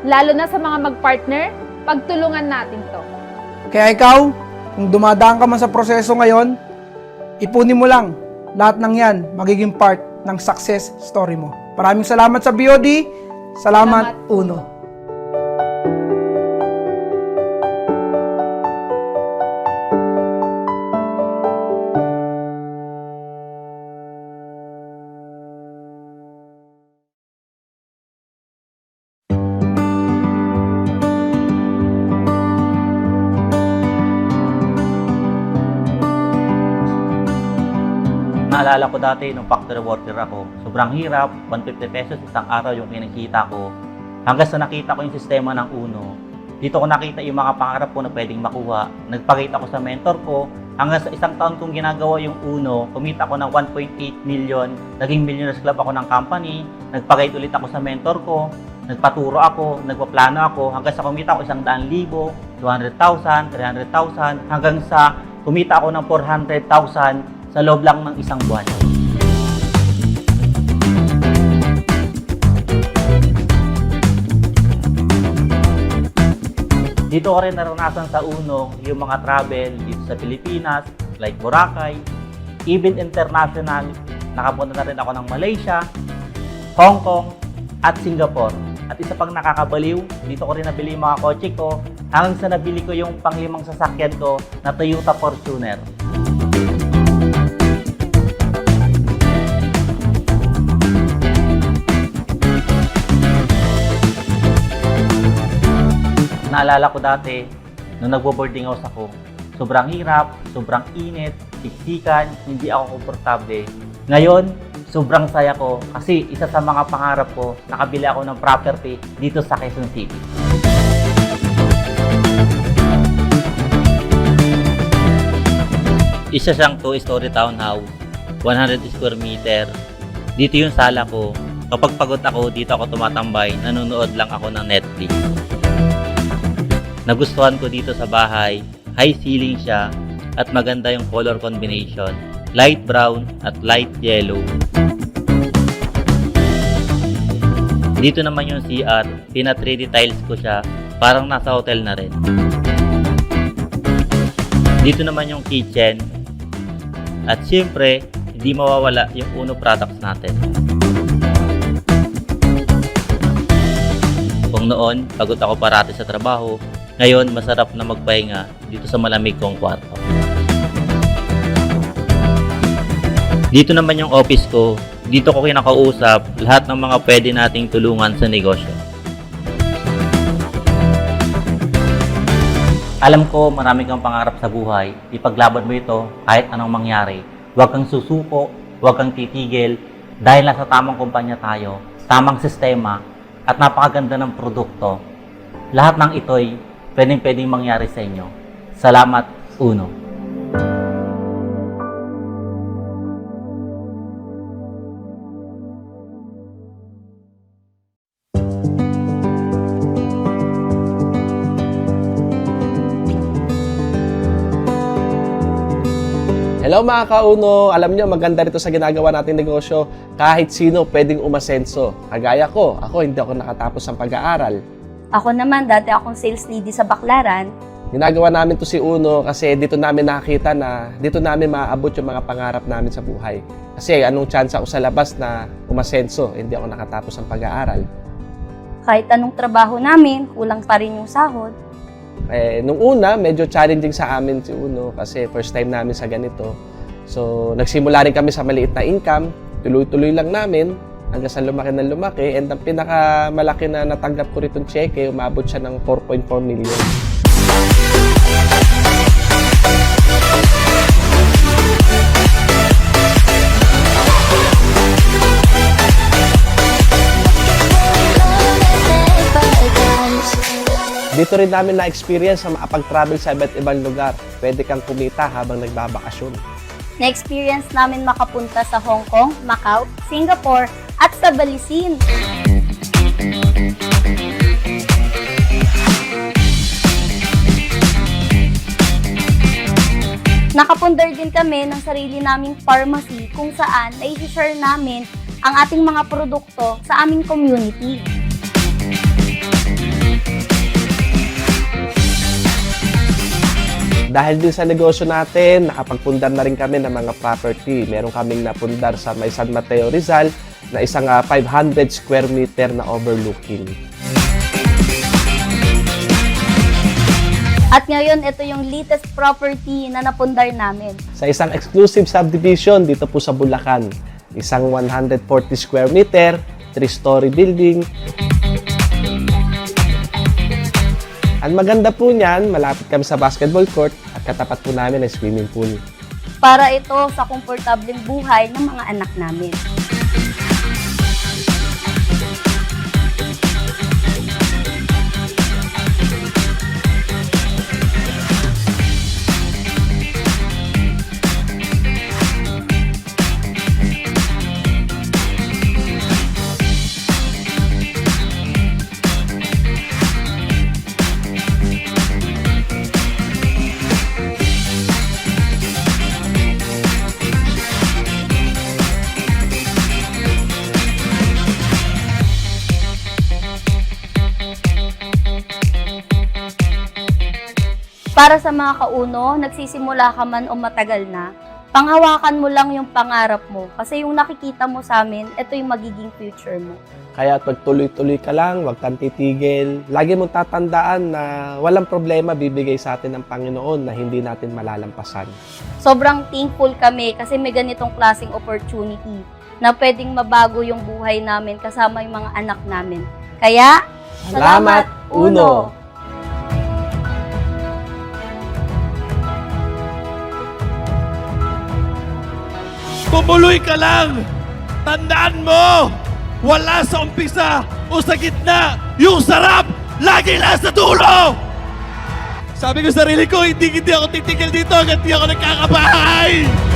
Lalo na sa mga mag-partner, pagtulungan natin to. Kaya ikaw, kung dumadaan ka man sa proseso ngayon, ipunin mo lang. Lahat ng yan magiging part ng success story mo. Maraming salamat sa BOD. Salamat, Uno. Naalala ko dati nung factory worker ako, sobrang hirap, 150 pesos isang araw yung kinikita ko. Hanggang sa nakita ko yung sistema ng Uno, dito ko nakita yung mga pangarap ko na pwedeng makuha. Nagpakita ko sa mentor ko, hanggang sa isang taon kong ginagawa yung Uno, kumita ko ng 1.8 million, naging millionaires club ako ng company, nagpagayad ulit ako sa mentor ko, nagpaturo ako, nagpaplano ako, hanggang sa kumita ko 100,000, 200,000, 300,000, hanggang sa kumita ako ng 400,000 sa loob lang ng isang buwan. Dito ko rin naranasan sa Uno yung mga travel dito sa Pilipinas, like Boracay, even international. Nakapunta na rin ako ng Malaysia, Hong Kong, at Singapore. At isa pang nakakabaliw, dito ko rin nabili yung mga kotse ko hanggang sa nabili ko yung panglimang sasakyan ko na Toyota Fortuner. Naalala ko dati, nung nagbo-boarding house ako, sobrang hirap, sobrang init, siksikan, hindi ako komportable. Ngayon, sobrang saya ko kasi isa sa mga pangarap ko, nakabili ako ng property dito sa Quezon City. Isa siyang 2-story townhouse, 100 square meter. Dito yung sala ko. Kapag pagod ako, dito ako tumatambay, nanonood lang ako ng Netflix. Nagustuhan ko dito sa bahay, high ceiling siya, at maganda yung color combination, light brown at light yellow. Dito naman yung CR, pina-3D tiles ko siya, parang nasa hotel na rin. Dito naman yung kitchen, at syempre, hindi mawawala yung Uno products natin. Kung noon, pagod ako parati sa trabaho, ngayon masarap na magpahinga dito sa malamig kong kwarto. Dito naman yung office ko, dito ko kinakausap lahat ng mga pwede nating tulungan sa negosyo. Alam ko marami kang pangarap sa buhay, ipaglaban mo ito kahit anong mangyari. Huwag kang susuko, huwag kang titigil, dahil nasa tamang kumpanya tayo, tamang sistema, at napakaganda ng produkto. Lahat ng ito'y pwedeng mangyari sa inyo. Salamat, Uno. Hello mga kauno! Alam nyo, maganda rito sa ginagawa nating negosyo. Kahit sino pwedeng umasenso. Kagaya ko, hindi ako nakatapos ng pag-aaral. Ako naman, dati akong sales lady sa Baclaran. Ginagawa namin to si Uno kasi dito namin nakita na dito namin maaabot yung mga pangarap namin sa buhay. Kasi anong chance ako sa labas na umasenso, hindi ako nakatapos ng pag-aaral. Kahit anong trabaho namin, kulang pa rin yung sahod. Nung una, medyo challenging sa amin si Uno kasi first time namin sa ganito. So, nagsimula rin kami sa maliit na income, tuloy-tuloy lang namin hanggang sa lumaki na lumaki. And ang pinakamalaki na natanggap ko ritong cheque, umabot siya ng 4.4 million. Dito rin namin na-experience na makapag-travel sa iba't ibang lugar. Pwede kang kumita habang nagbabakasyon. Na-experience namin makapunta sa Hong Kong, Macau, Singapore, at sa Balisin. Nakapundar din kami ng sarili naming pharmacy kung saan na-share namin ang ating mga produkto sa aming community. Dahil din sa negosyo natin, nakapagpundar na rin kami ng mga property. Meron kaming napundar sa may San Mateo, Rizal na isang 500 square meter na overlooking. At ngayon, ito yung latest property na napundar namin. Sa isang exclusive subdivision dito po sa Bulacan. Isang 140 square meter, 3-story building. Ang maganda po niyan, malapit kami sa basketball court at katapat po namin ay swimming pool. Para ito sa komportableng buhay ng mga anak namin. Para sa mga kauno, nagsisimula ka man o matagal na, panghawakan mo lang yung pangarap mo kasi yung nakikita mo sa amin, ito yung magiging future mo. Kaya pagtuloy-tuloy ka lang, huwag kang titigil. Lagi mong tatandaan na walang problema bibigay sa atin ng Panginoon na hindi natin malalampasan. Sobrang thankful kami kasi may ganitong klaseng opportunity na pwedeng mabago yung buhay namin kasama yung mga anak namin. Kaya, Salamat, Uno! tumuloy ka lang. Tandaan mo, wala sa umpisa o sa gitna. Yung sarap, lagi nasa dulo! Sabi ko sa sarili ko, hindi ako titigil dito hanggang di ako nagkakabahay!